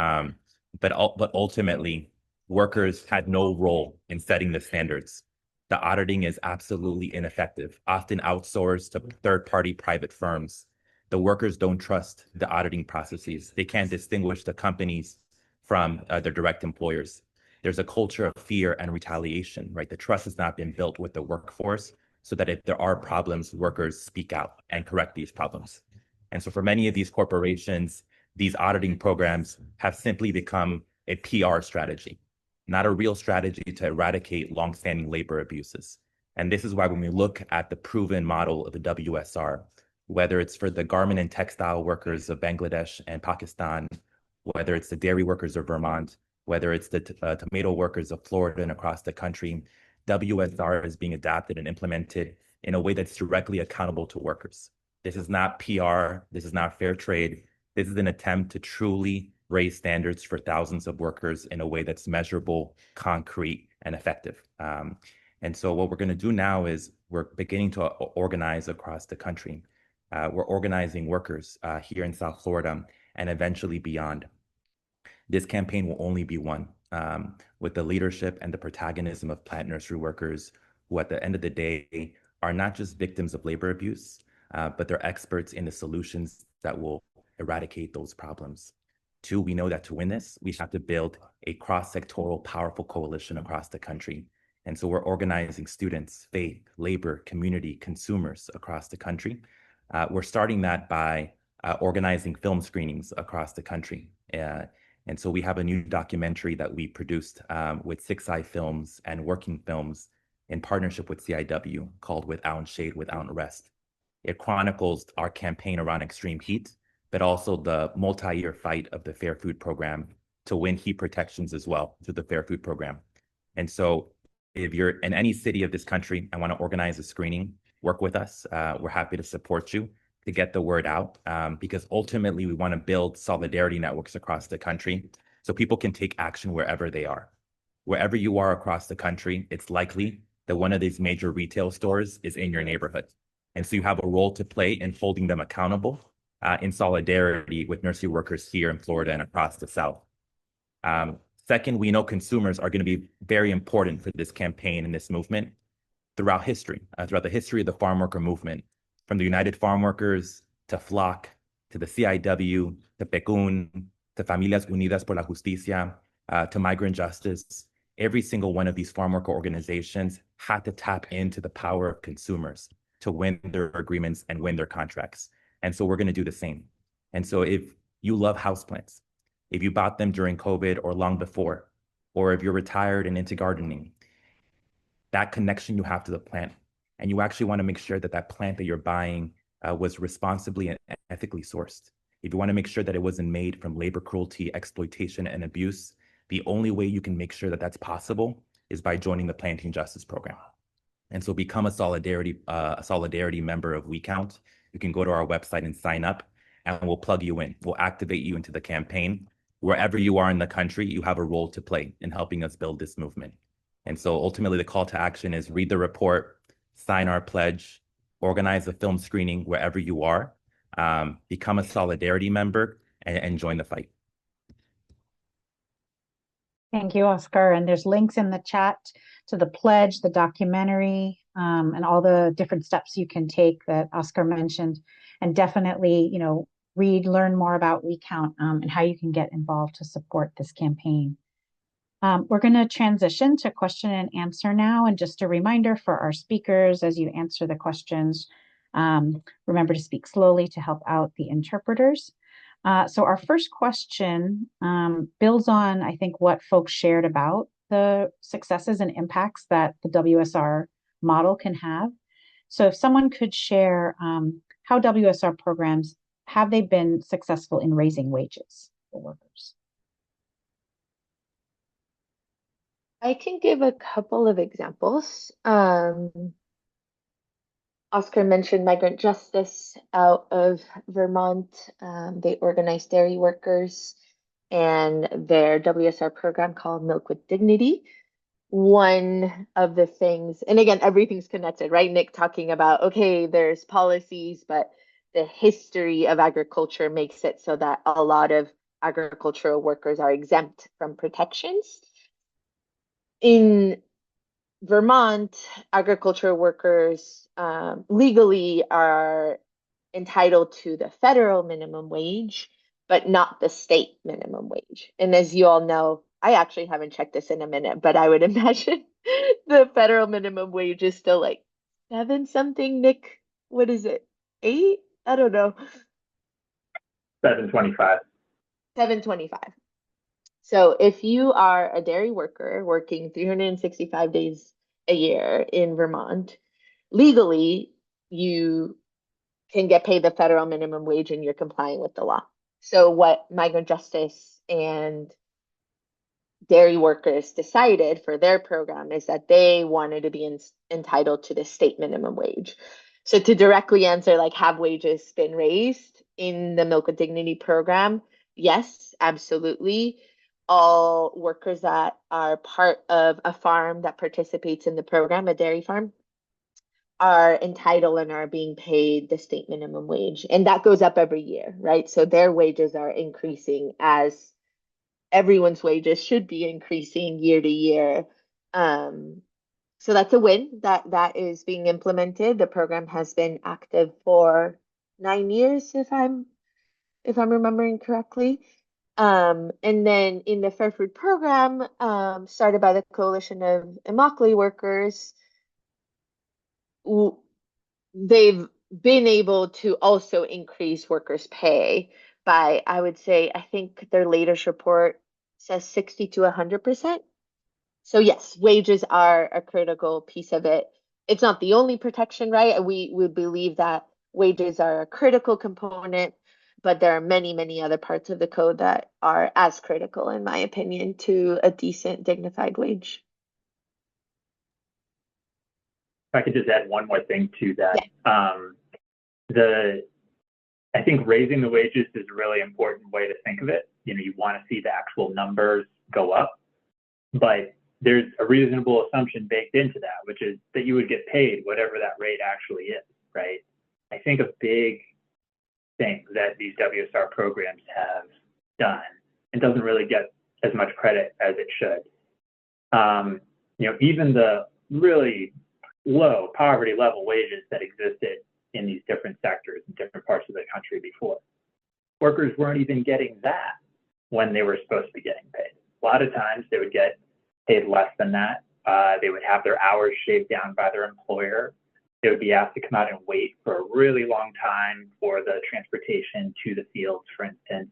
but ultimately, workers had no role in setting the standards. The auditing is absolutely ineffective, often outsourced to third-party private firms. The workers don't trust the auditing processes. They can't distinguish the companies from their direct employers. There's a culture of fear and retaliation, right? The trust has not been built with the workforce so that if there are problems, workers speak out and correct these problems. And so for many of these corporations, these auditing programs have simply become a PR strategy, not a real strategy to eradicate longstanding labor abuses. And this is why when we look at the proven model of the WSR, whether it's for the garment and textile workers of Bangladesh and Pakistan, whether it's the dairy workers of Vermont, whether it's the tomato workers of Florida and across the country, WSR is being adapted and implemented in a way that's directly accountable to workers. This is not PR. This is not fair trade. This is an attempt to truly raise standards for thousands of workers in a way that's measurable, concrete, and effective. And so what we're going to do now is we're beginning to organize across the country. We're organizing workers here in South Florida and eventually beyond. This campaign will only be won with the leadership and the protagonism of plant nursery workers who at the end of the day are not just victims of labor abuse, but they're experts in the solutions that will eradicate those problems. Two, we know that to win this, we have to build a cross-sectoral, powerful coalition across the country. And so we're organizing students, faith, labor, community, consumers across the country. We're starting that by organizing film screenings across the country. And so we have a new documentary that we produced with 6 Eye Films and Working Films in partnership with CIW called Without Shade, Without Rest. It chronicles our campaign around extreme heat, but also the multi-year fight of the Fair Food Program to win heat protections as well through the Fair Food Program. And so if you're in any city of this country and want to organize a screening, work with us. We're happy to support you to get the word out because ultimately we want to build solidarity networks across the country so people can take action wherever they are. Wherever you are across the country, it's likely that one of these major retail stores is in your neighborhood. And so you have a role to play in holding them accountable in solidarity with nursery workers here in Florida and across the South. Second, we know consumers are going to be very important for this campaign and this movement throughout history, throughout the history of the farm worker movement, from the United Farm Workers to FLOC, to the CIW, to PECUN, to Familias Unidas por la Justicia, to Migrant Justice. Every single one of these farm worker organizations had to tap into the power of consumers to win their agreements and win their contracts. And so we're going to do the same. And so if you love houseplants, if you bought them during COVID or long before, or if you're retired and into gardening, that connection you have to the plant, and you actually want to make sure that that plant that you're buying was responsibly and ethically sourced. If you want to make sure that it wasn't made from labor cruelty, exploitation, and abuse, the only way you can make sure that that's possible is by joining the Planting Justice Program. And so become a solidarity member of WeCount. You can go to our website and sign up, and we'll plug you in. We'll activate you into the campaign. Wherever you are in the country, you have a role to play in helping us build this movement. And so ultimately the call to action is read the report, sign our pledge, organize a film screening wherever you are, become a solidarity member, and join the fight. Thank you, Oscar. And there's links in the chat to the pledge, the documentary, and all the different steps you can take that Oscar mentioned. And definitely, learn more about WeCount and how you can get involved to support this campaign. We're going to transition to question and answer now. And just a reminder for our speakers, as you answer the questions, remember to speak slowly to help out the interpreters. So our first question builds on, I think, what folks shared about the successes and impacts that the WSR model can have. So if someone could share how WSR programs, have they been successful in raising wages for workers? I can give a couple of examples. Oscar mentioned migrant justice out of Vermont. They organized dairy workers and their WSR program called Milk with Dignity. One of the things, and again, everything's connected, right? Nick talking about, okay, there's policies, but the history of agriculture makes it so that a lot of agricultural workers are exempt from protections. In Vermont, agricultural workers legally are entitled to the federal minimum wage, but not the state minimum wage. And as you all know, I actually haven't checked this in a minute, but I would imagine the federal minimum wage is still like 7 something. Nick, what is it? 8? I don't know. 725. 725. So if you are a dairy worker working 365 days a year in Vermont, legally you can get paid the federal minimum wage and you're complying with the law. So what migrant justice and dairy workers decided for their program is that they wanted to be entitled to the state minimum wage. So to directly answer, like, have wages been raised in the Milk with Dignity program? Yes, absolutely. All workers that are part of a farm that participates in the program, a dairy farm, are entitled and are being paid the state minimum wage. And that goes up every year, right? So their wages are increasing as everyone's wages should be increasing year to year. So that's a win that is being implemented. The program has been active for 9 years, if I'm remembering correctly. And then in the Fair Food program, started by the Coalition of Immokalee Workers, they've been able to also increase workers' pay by, I would say, I think their latest report says 60 to 100%. So yes, wages are a critical piece of it. It's not the only protection, right? We believe that wages are a critical component, but there are many, many other parts of the code that are as critical, in my opinion, to a decent, dignified wage. If I could just add one more thing to that. Yeah. I think raising the wages is a really important way to think of it. You want to see the actual numbers go up, but there's a reasonable assumption baked into that, which is that you would get paid whatever that rate actually is, right? I think a big thing that these WSR programs have done, and doesn't really get as much credit as it should, even the really low poverty level wages that existed in these different sectors in different parts of the country before, workers weren't even getting that when they were supposed to be getting paid. A lot of times they would get paid less than that. They would have their hours shaved down by their employer. They would be asked to come out and wait for a really long time for the transportation to the fields, for instance,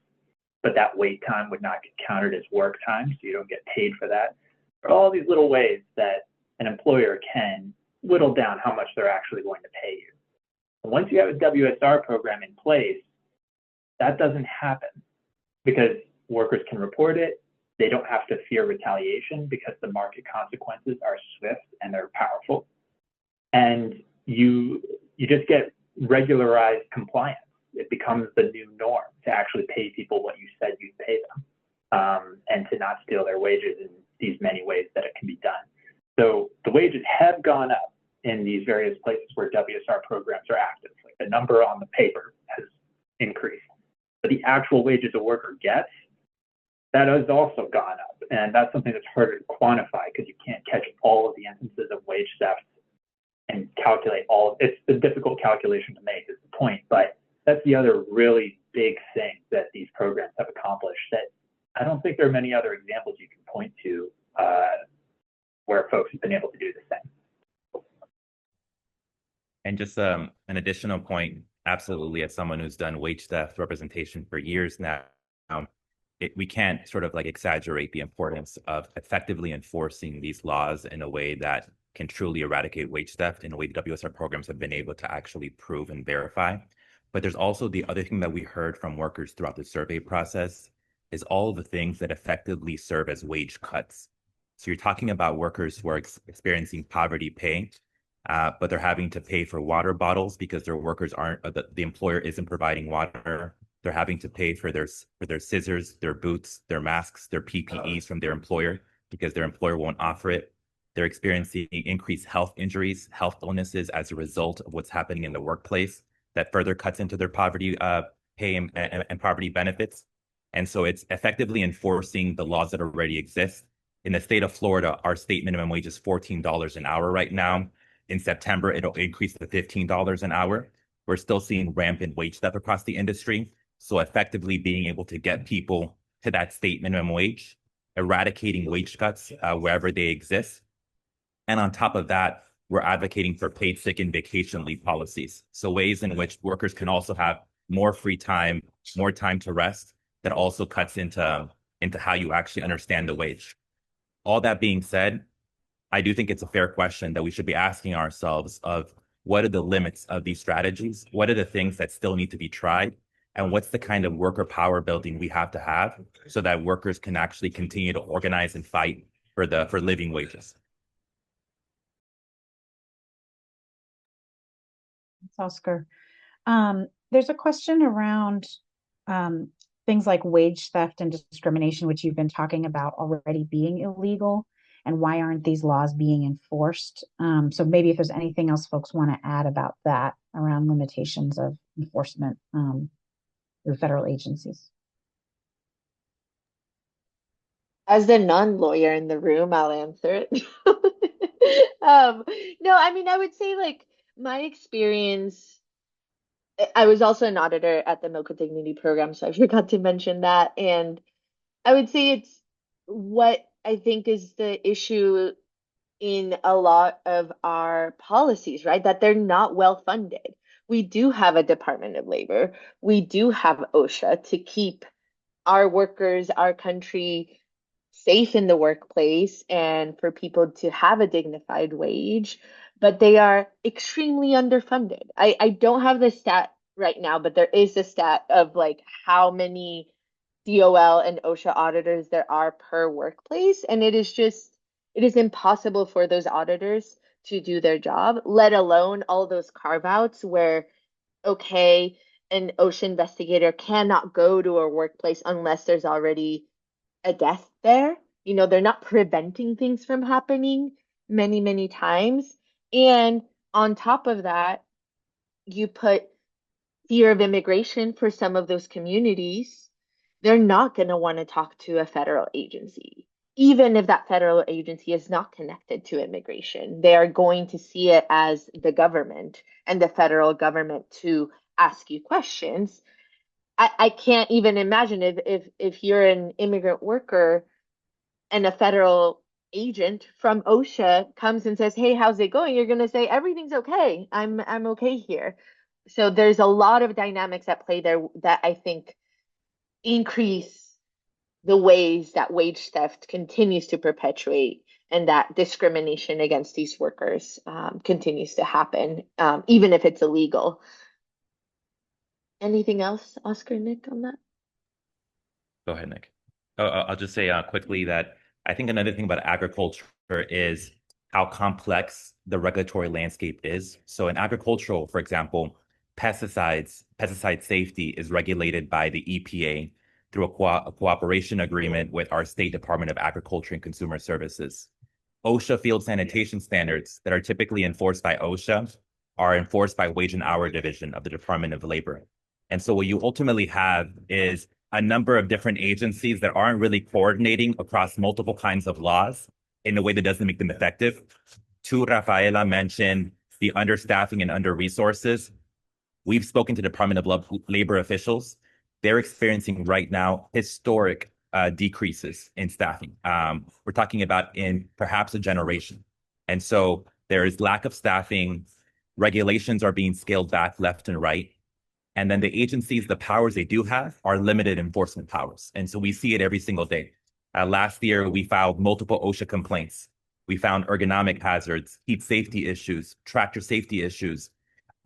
but that wait time would not get counted as work time, so you don't get paid for that. There are all these little ways that an employer can whittle down how much they're actually going to pay you. And once you have a WSR program in place, that doesn't happen because workers can report it. They don't have to fear retaliation because the market consequences are swift and they're powerful. And you just get regularized compliance. It becomes the new norm to actually pay people what you said you'd pay them, and to not steal their wages in these many ways that it can be done. So the wages have gone up in these various places where WSR programs are active. Like the number on the paper has increased, but the actual wages a worker gets that has also gone up. And that's something that's harder to quantify because you can't catch all of the instances of wage theft and calculate all. It's a difficult calculation to make is the point, but that's the other really big thing that these programs have accomplished that I don't think there are many other examples you can point to where folks have been able to do the same. And just an additional point, absolutely, as someone who's done wage theft representation for years now, we can't sort of like exaggerate the importance of effectively enforcing these laws in a way that can truly eradicate wage theft in a way the WSR programs have been able to actually prove and verify. But there's also the other thing that we heard from workers throughout the survey process is all of the things that effectively serve as wage cuts. So you're talking about workers who are experiencing poverty pay, but they're having to pay for water bottles because their workers aren't, the employer isn't providing water. They're having to pay for their scissors, their boots, their masks, their PPEs from their employer because their employer won't offer it. They're experiencing increased health injuries, health illnesses as a result of what's happening in the workplace that further cuts into their poverty pay and poverty benefits. And so it's effectively enforcing the laws that already exist. In the state of Florida, our state minimum wage is $14 an hour right now. In September, it'll increase to $15 an hour. We're still seeing rampant wage theft across the industry. So effectively being able to get people to that state minimum wage, eradicating wage cuts wherever they exist. And on top of that, we're advocating for paid sick and vacation leave policies. So ways in which workers can also have more free time, more time to rest, that also cuts into how you actually understand the wage. All that being said, I do think it's a fair question that we should be asking ourselves of what are the limits of these strategies? What are the things that still need to be tried? And what's the kind of worker power building we have to have so that workers can actually continue to organize and fight for living wages? Thanks, Oscar. There's a question around things like wage theft and discrimination, which you've been talking about already being illegal, and why aren't these laws being enforced? So maybe if there's anything else folks want to add about that around limitations of enforcement through federal agencies. As the non-lawyer in the room, I'll answer it. No, I mean, I would say like my experience, I was also an auditor at the Milk Dignity program, so I forgot to mention that. And I would say it's what I think is the issue in a lot of our policies, right? That they're not well funded. We do have a Department of Labor. We do have OSHA to keep our workers, our country safe in the workplace and for people to have a dignified wage, but they are extremely underfunded. I don't have the stat right now, but there is a stat of like how many DOL and OSHA auditors there are per workplace. And it is impossible for those auditors to do their job, let alone all those carve outs where, okay, an OSHA investigator cannot go to a workplace unless there's already a death there. You know, they're not preventing things from happening many, many times. And on top of that, you put fear of immigration for some of those communities. They're not going to want to talk to a federal agency, even if that federal agency is not connected to immigration. They are going to see it as the government and the federal government to ask you questions. I can't even imagine if you're an immigrant worker and a federal agent from OSHA comes and says, "Hey, how's it going?" You're going to say, "Everything's okay. I'm okay here." So there's a lot of dynamics at play there that I think increase the ways that wage theft continues to perpetuate and that discrimination against these workers continues to happen, even if it's illegal. Anything else, Oscar, Nick, on that? Go ahead, Nick. I'll just say quickly that I think another thing about agriculture is how complex the regulatory landscape is. So in agricultural, for example, pesticide safety is regulated by the EPA through a cooperation agreement with our State Department of Agriculture and Consumer Services. OSHA field sanitation standards that are typically enforced by OSHA are enforced by Wage and Hour Division of the Department of Labor. And so what you ultimately have is a number of different agencies that aren't really coordinating across multiple kinds of laws in a way that doesn't make them effective. Two, Rafaela mentioned the understaffing and under-resources. We've spoken to Department of Labor officials. They're experiencing right now historic decreases in staffing. We're talking about in perhaps a generation. And so there is lack of staffing. Regulations are being scaled back left and right. And then the agencies, the powers they do have are limited enforcement powers. And so we see it every single day. Last year, we filed multiple OSHA complaints. We found ergonomic hazards, heat safety issues, tractor safety issues.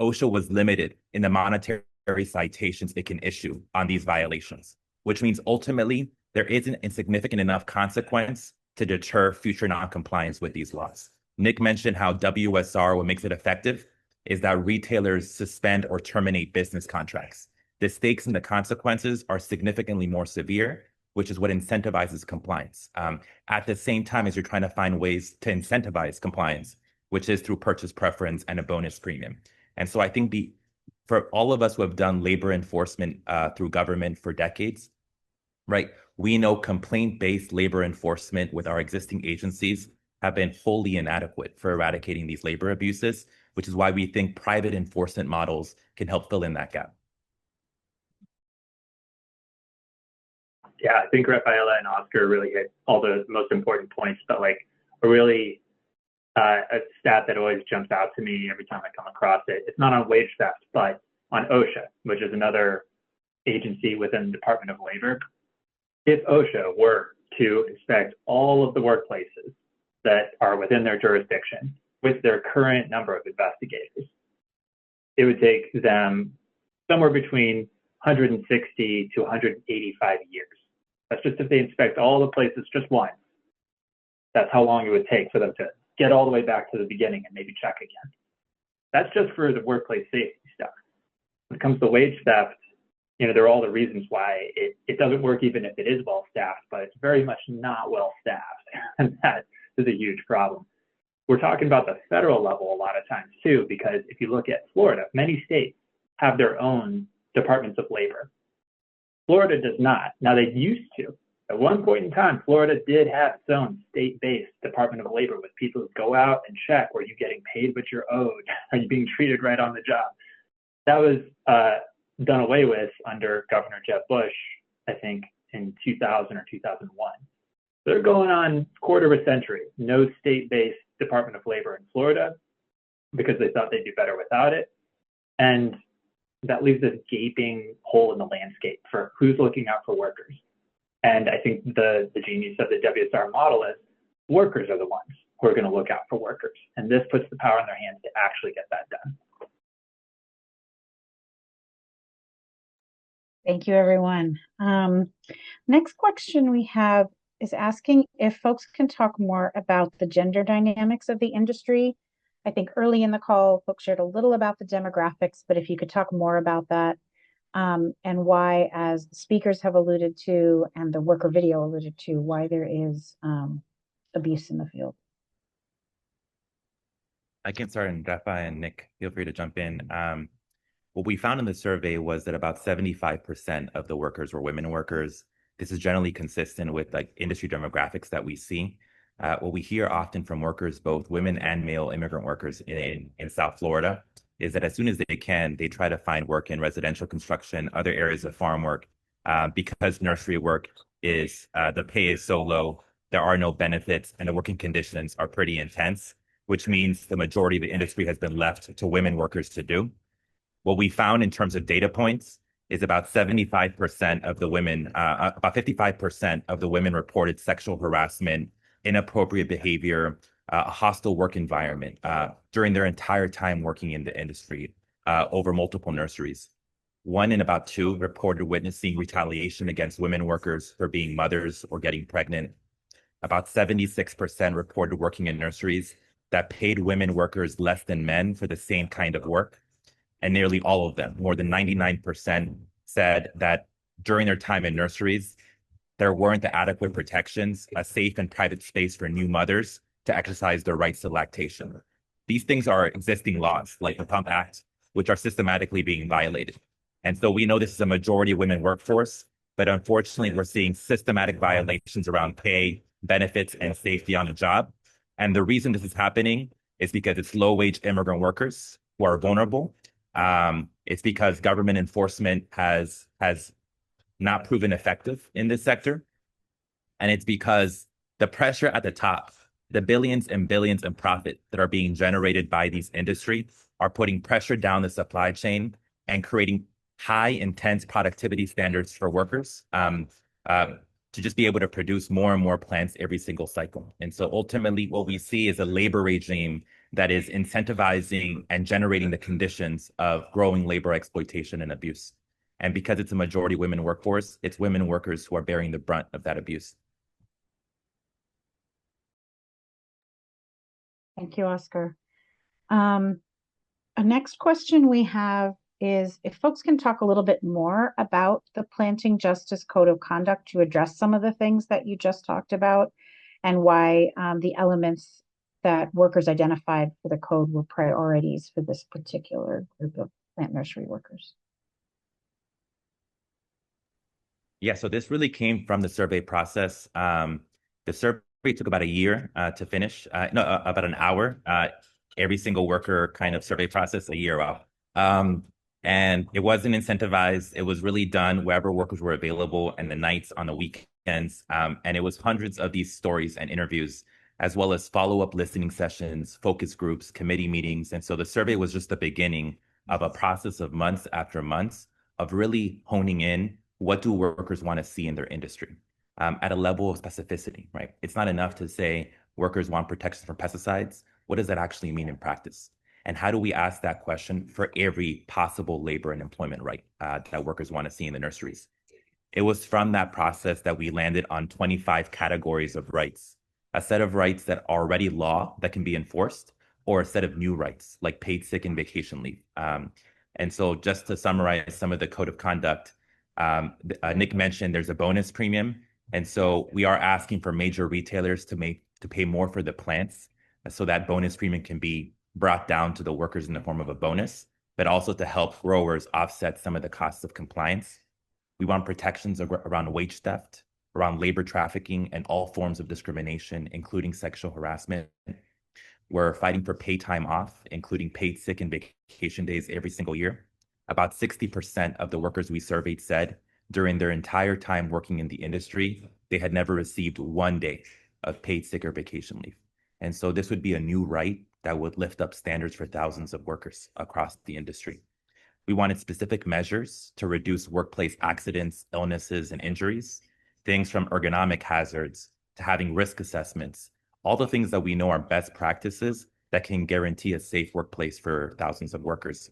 OSHA was limited in the monetary citations it can issue on these violations, which means ultimately there isn't a significant enough consequence to deter future noncompliance with these laws. Nick mentioned how WSR, what makes it effective, is that retailers suspend or terminate business contracts. The stakes and the consequences are significantly more severe, which is what incentivizes compliance. At the same time as you're trying to find ways to incentivize compliance, which is through purchase preference and a bonus premium. And so I think for all of us who have done labor enforcement through government for decades, right, we know complaint-based labor enforcement with our existing agencies have been wholly inadequate for eradicating these labor abuses, which is why we think private enforcement models can help fill in that gap. Yeah, I think Rafaela and Oscar really hit all the most important points, but like a stat that always jumps out to me every time I come across it. It's not on wage theft, but on OSHA, which is another agency within the Department of Labor. If OSHA were to inspect all of the workplaces that are within their jurisdiction with their current number of investigators, it would take them somewhere between 160 to 185 years. That's just if they inspect all the places just once. That's how long it would take for them to get all the way back to the beginning and maybe check again. That's just for the workplace safety stuff. When it comes to wage theft, there are all the reasons why it doesn't work even if it is well staffed, but it's very much not well staffed. And that is a huge problem. We're talking about the federal level a lot of times too, because if you look at Florida, many states have their own departments of labor. Florida does not. Now they used to. At one point in time, Florida did have its own state-based Department of Labor with people who go out and check, were you getting paid what you're owed? Are you being treated right on the job? That was done away with under Governor Jeb Bush, I think in 2000 or 2001. They're going on quarter of a century, no state-based Department of Labor in Florida because they thought they'd do better without it. And that leaves this gaping hole in the landscape for who's looking out for workers. And I think the genius of the WSR model is workers are the ones who are going to look out for workers. And this puts the power in their hands to actually get that done. Thank you, everyone. Next question we have is asking if folks can talk more about the gender dynamics of the industry. I think early in the call, folks shared a little about the demographics, but if you could talk more about that and why, as speakers have alluded to and the worker video alluded to, why there is abuse in the field. I can start, and Rafa and Nick, feel free to jump in. What we found in the survey was that about 75% of the workers were women workers. This is generally consistent with like industry demographics that we see. What we hear often from workers, both women and male immigrant workers in South Florida, is that as soon as they can, they try to find work in residential construction, other areas of farm work, because nursery work is, the pay is so low, there are no benefits, and the working conditions are pretty intense, which means the majority of the industry has been left to women workers to do. What we found in terms of data points is about 75% of the women, about 55% of the women reported sexual harassment, inappropriate behavior, a hostile work environment during their entire time working in the industry over multiple nurseries. 1 in about 2 reported witnessing retaliation against women workers for being mothers or getting pregnant. About 76% reported working in nurseries that paid women workers less than men for the same kind of work. And nearly all of them, more than 99%, said that during their time in nurseries, there weren't the adequate protections, a safe and private space for new mothers to exercise their rights to lactation. These things are existing laws, like the Pump Act, which are systematically being violated. And so we know this is a majority women workforce. But unfortunately, we're seeing systematic violations around pay, benefits, and safety on the job. And the reason this is happening is because it's low-wage immigrant workers who are vulnerable. It's because government enforcement has not proven effective in this sector. And it's because the pressure at the top, the billions and billions in profit that are being generated by these industries are putting pressure down the supply chain and creating high, intense productivity standards for workers to just be able to produce more and more plants every single cycle. And so ultimately, what we see is a labor regime that is incentivizing and generating the conditions of growing labor exploitation and abuse. And because it's a majority women workforce, it's women workers who are bearing the brunt of that abuse. Thank you, Oscar. A next question we have is if folks can talk a little bit more about the Planting Justice Code of Conduct to address some of the things that you just talked about and why the elements that workers identified for the code were priorities for this particular group of plant nursery workers. Yeah, so this really came from the survey process. The survey took about a year to finish, about an hour. Every single worker kind of survey process, a year out. And it wasn't incentivized. It was really done wherever workers were available and the nights on the weekends. And it was hundreds of these stories and interviews, as well as follow-up listening sessions, focus groups, committee meetings. And so the survey was just the beginning of a process of months after months of really honing in what do workers want to see in their industry at a level of specificity, right? It's not enough to say workers want protection from pesticides. What does that actually mean in practice? And how do we ask that question for every possible labor and employment right that workers want to see in the nurseries? It was from that process that we landed on 25 categories of rights, a set of rights that are already law that can be enforced, or a set of new rights like paid sick and vacation leave. And so just to summarize some of the code of conduct, Nick mentioned there's a bonus premium. And so we are asking for major retailers to pay more for the plants so that bonus premium can be brought down to the workers in the form of a bonus, but also to help growers offset some of the costs of compliance. We want protections around wage theft, around labor trafficking, and all forms of discrimination, including sexual harassment. We're fighting for paid time off, including paid sick and vacation days every single year. About 60% of the workers we surveyed said during their entire time working in the industry, they had never received 1 day of paid sick or vacation leave. And so this would be a new right that would lift up standards for thousands of workers across the industry. We wanted specific measures to reduce workplace accidents, illnesses, and injuries, things from ergonomic hazards to having risk assessments, all the things that we know are best practices that can guarantee a safe workplace for thousands of workers.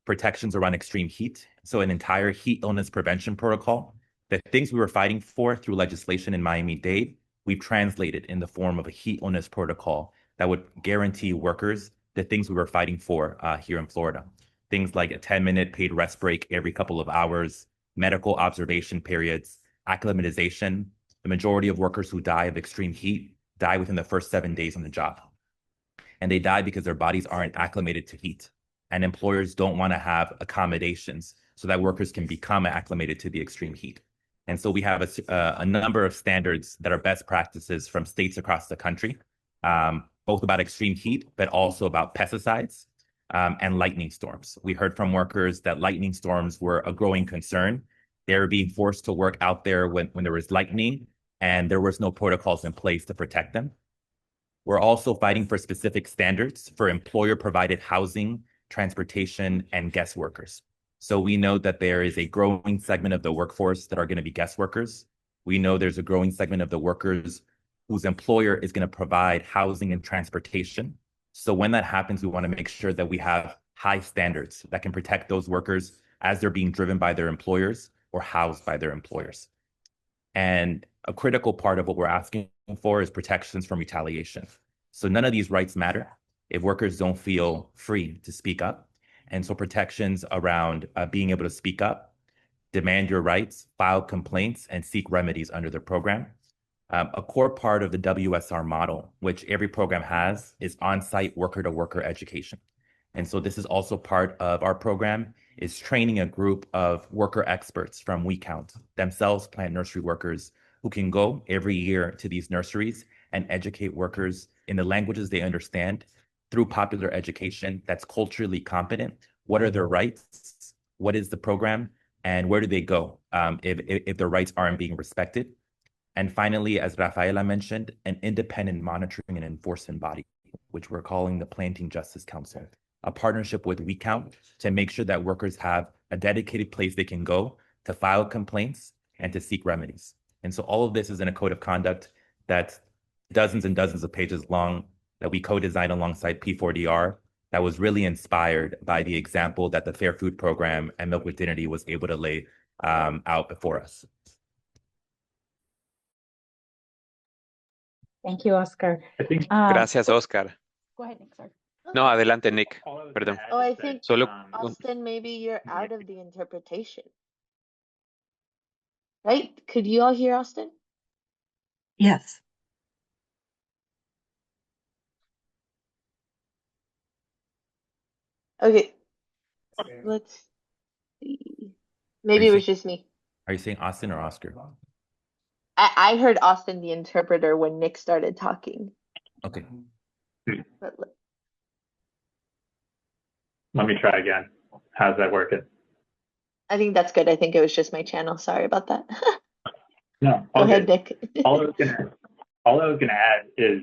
Protections around extreme heat, so an entire heat illness prevention protocol. The things we were fighting for through legislation in Miami-Dade, we've translated in the form of a heat illness protocol that would guarantee workers the things we were fighting for here in Florida. Things like a 10-minute paid rest break every couple of hours, medical observation periods, acclimatization. The majority of workers who die of extreme heat die within the first 7 days on the job. And they die because their bodies aren't acclimated to heat. And employers don't want to have accommodations so that workers can become acclimated to the extreme heat. And so we have a number of standards that are best practices from states across the country, both about extreme heat, but also about pesticides and lightning storms. We heard from workers that lightning storms were a growing concern. They were being forced to work out there when there was lightning and there was no protocols in place to protect them. We're also fighting for specific standards for employer-provided housing, transportation, and guest workers. So we know that there is a growing segment of the workforce that are going to be guest workers. We know there's a growing segment of the workers whose employer is going to provide housing and transportation. So when that happens, we want to make sure that we have high standards that can protect those workers as they're being driven by their employers or housed by their employers. And a critical part of what we're asking for is protections from retaliation. So none of these rights matter if workers don't feel free to speak up. And so protections around being able to speak up, demand your rights, file complaints, and seek remedies under the program. A core part of the WSR model, which every program has, is on-site worker-to-worker education. And so this is also part of our program. is training a group of worker experts from WeCount, themselves plant nursery workers, who can go every year to these nurseries and educate workers in the languages they understand through popular education that's culturally competent. What are their rights? What is the program? And where do they go if their rights aren't being respected? And finally, as Rafaela mentioned, an independent monitoring and enforcement body, which we're calling the Planting Justice Council, a partnership with WeCount to make sure that workers have a dedicated place they can go to file complaints and to seek remedies. And so all of this is in a code of conduct that's dozens and dozens of pages long that we co-designed alongside P4DR that was really inspired by the example that the Fair Food Program and Milk with Dignity was able to lay out before us. Thank you, Oscar. I think Gracias, Oscar. Go ahead, Nick. Sorry. No, adelante, Nick. all I was Perdón. gonna add Oh, I is that, think Solo Austin, maybe you're out of the interpretation. Right? Could you all hear Austin? Yes. Okay. Let's see. Maybe it was just me. Are you saying Austin or Oscar? I heard Austin the interpreter when Nick started talking. Okay. But let me try again. How's that working? I think that's good. I think it was just my channel. Sorry about that. No, Go all ahead, good. Nick. all I was gonna add is,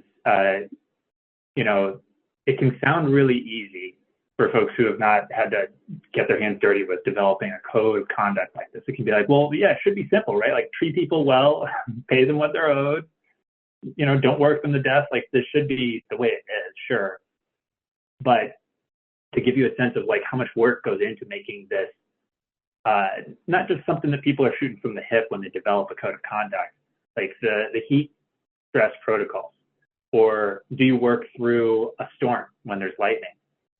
you know, it can sound really easy for folks who have not had to get their hands dirty with developing a code of conduct like this. It can be like, well, yeah, it should be simple, right? Like treat people well, pay them what they're owed, you know, don't work them to death. Like this should be the way it is, sure. But to give you a sense of like how much work goes into making this not just something that people are shooting from the hip when they develop a code of conduct, like the heat stress protocols, or do you work through a storm when there's lightning?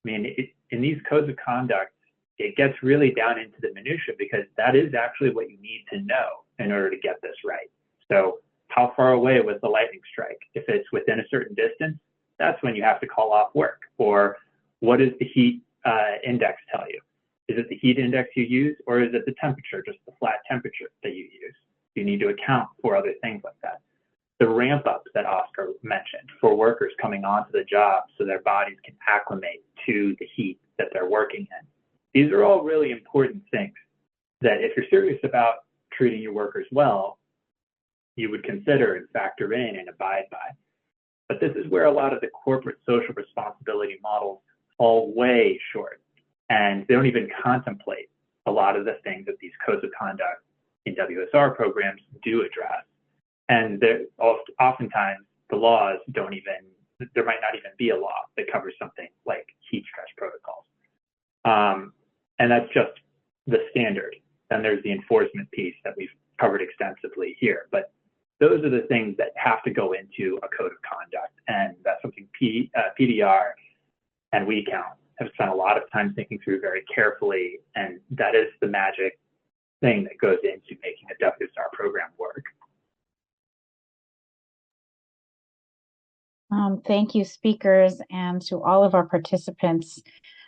I mean, in these codes of conduct, it gets really down into the minutia because that is actually what you need to know in order to get this right. So how far away was the lightning strike? If it's within a certain distance, that's when you have to call off work. Or what does the heat index tell you? Is it the heat index you use, or is it the temperature, just the flat temperature that you use? You need to account for other things like that. The ramp up that Oscar mentioned for workers coming onto the job so their bodies can acclimate to the heat that they're working in. These are all really important things that if you're serious about treating your workers well, you would consider and factor in and abide by. But this is where a lot of the corporate social responsibility models fall way short. And they don't even contemplate a lot of the things that these codes of conduct in WSR programs do address. And oftentimes the laws don't even, there might not even be a law that covers something like heat stress protocols. And that's just the standard. Then there's the enforcement piece that we've covered extensively here. But those are the things that have to go into a code of conduct. And that's something PDR and WeCount have spent a lot of time thinking through very carefully. And that is the magic thing that goes into making a WSR program work. Thank you, speakers, and to all of our participants.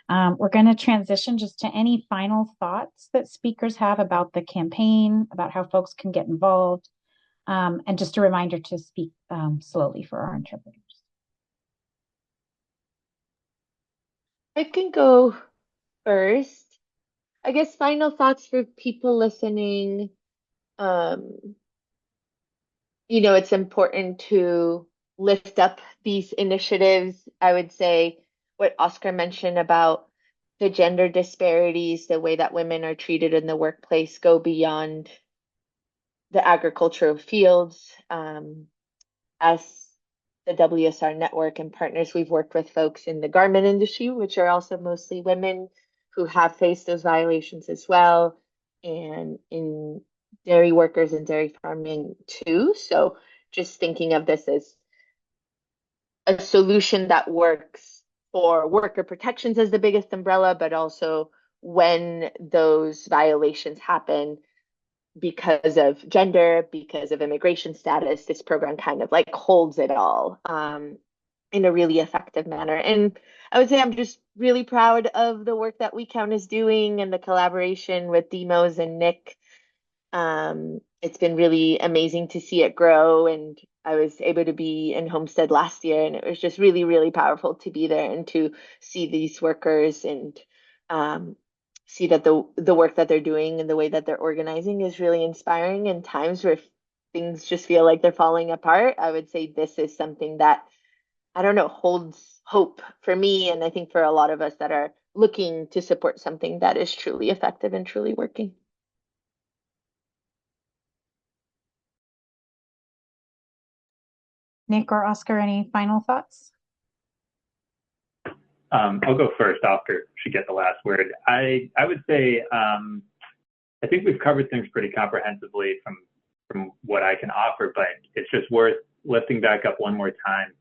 We're going to transition just to any final thoughts that speakers have about the campaign, about how folks can get involved, and just a reminder to speak slowly for our interpreters. I can go first. I guess final thoughts for people listening. You know, it's important to lift up these initiatives. I would say what Oscar mentioned about the gender disparities, the way that women are treated in the workplace, go beyond the agricultural fields. As the WSR network and partners, we've worked with folks in the garment industry, which are also mostly women who have faced those violations as well, and in dairy workers and dairy farming too. So just thinking of this as a solution that works for worker protections as the biggest umbrella, but also when those violations happen because of gender, because of immigration status, this program kind of like holds it all. in a really effective manner. And I would say I'm just really proud of the work that WeCount is doing and the collaboration with Dēmos and Nick. It's been really amazing to see it grow, and I was able to be in Homestead last year, and it was just really, really powerful to be there and to see these workers and see that the work that they're doing and the way that they're organizing is really inspiring. In times where things just feel like they're falling apart, I would say this is something that, I don't know, holds hope for me, and I think for a lot of us that are looking to support something that is truly effective and truly working. Nick or Oscar, any final thoughts? I'll go first. Oscar should get the last word. I would say I think we've covered things pretty comprehensively from what I can offer, but it's just worth lifting back up one more time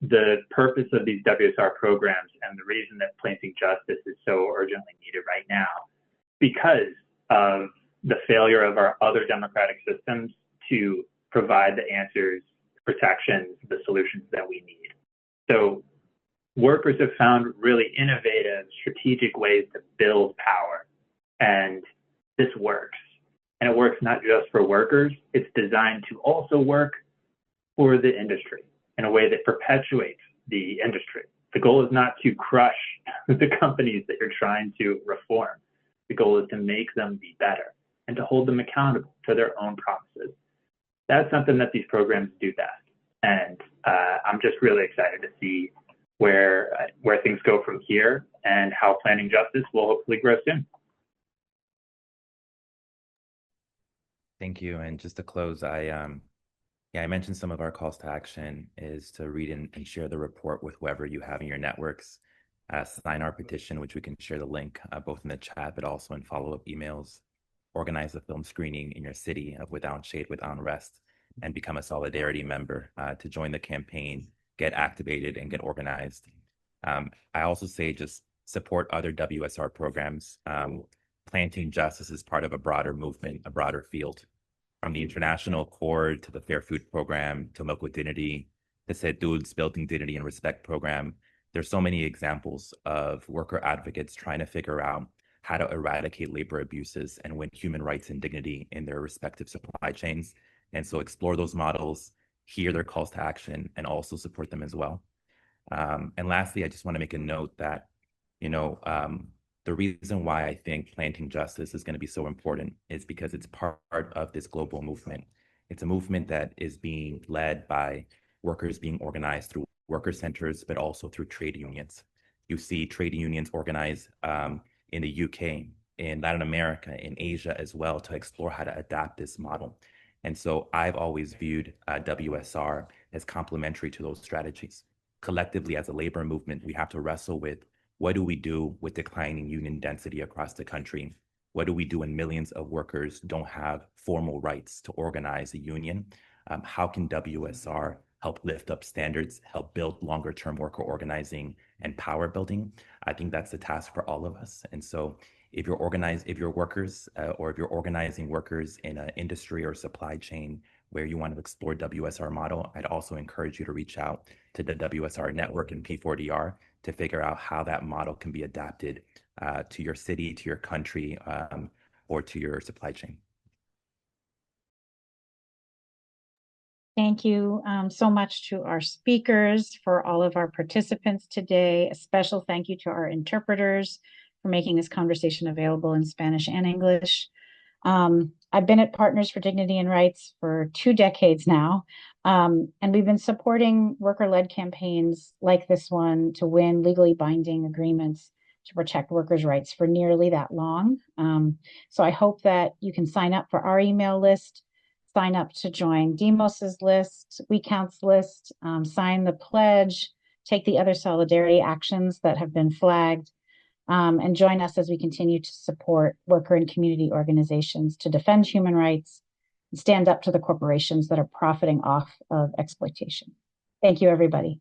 the purpose of these WSR programs and the reason that planting justice is so urgently needed right now, because of the failure of our other democratic systems to provide the answers, protections, the solutions that we need. So workers have found really innovative, strategic ways to build power, and this works. And it works not just for workers, it's designed to also work for the industry in a way that perpetuates the industry. The goal is not to crush the companies that you're trying to reform. The goal is to make them be better and to hold them accountable to their own promises. That's something that these programs do best. And I'm just really excited to see where things go from here and how planting justice will hopefully grow soon. Thank you. And just to close, I mentioned some of our calls to action is to read and share the report with whoever you have in your networks, sign our petition, which we can share the link both in the chat, but also in follow-up emails, organize a film screening in your city of Without Shade, Without Unrest, and become a Solidarity member to join the campaign, get activated, and get organized. I also say just support other WSR programs. Planting justice is part of a broader movement, a broader field. From the International Accord to the Fair Food Program to Milk with Dignity, the Sedul's Building Dignity and Respect Program, there's so many examples of worker advocates trying to figure out how to eradicate labor abuses and win human rights and dignity in their respective supply chains. And so explore those models, hear their calls to action, and also support them as well. And lastly, I just want to make a note that, the reason why I think planting justice is going to be so important is because it's part of this global movement. It's a movement that is being led by workers being organized through worker centers, but also through trade unions. You see trade unions organized in the UK, in Latin America, in Asia as well, to explore how to adapt this model. And so I've always viewed WSR as complementary to those strategies. Collectively, as a labor movement, we have to wrestle with what do we do with declining union density across the country? What do we do when millions of workers don't have formal rights to organize a union? How can WSR help lift up standards, help build longer-term worker organizing and power building? I think that's the task for all of us. And so if you're workers or if you're organizing workers in an industry or supply chain where you want to explore WSR model, I'd also encourage you to reach out to the WSR network and P4DR to figure out how that model can be adapted to your city, to your country, or to your supply chain. Thank you so much to our speakers, for all of our participants today. A special thank you to our interpreters for making this conversation available in Spanish and English. I've been at Partners for Dignity and Rights for 2 decades now, and we've been supporting worker-led campaigns like this one to win legally binding agreements to protect workers' rights for nearly that long. So I hope that you can sign up for our email list, sign up to join Dēmos's list, WeCount's list, sign the pledge, take the other solidarity actions that have been flagged, and join us as we continue to support worker and community organizations to defend human rights and stand up to the corporations that are profiting off of exploitation. Thank you, everybody.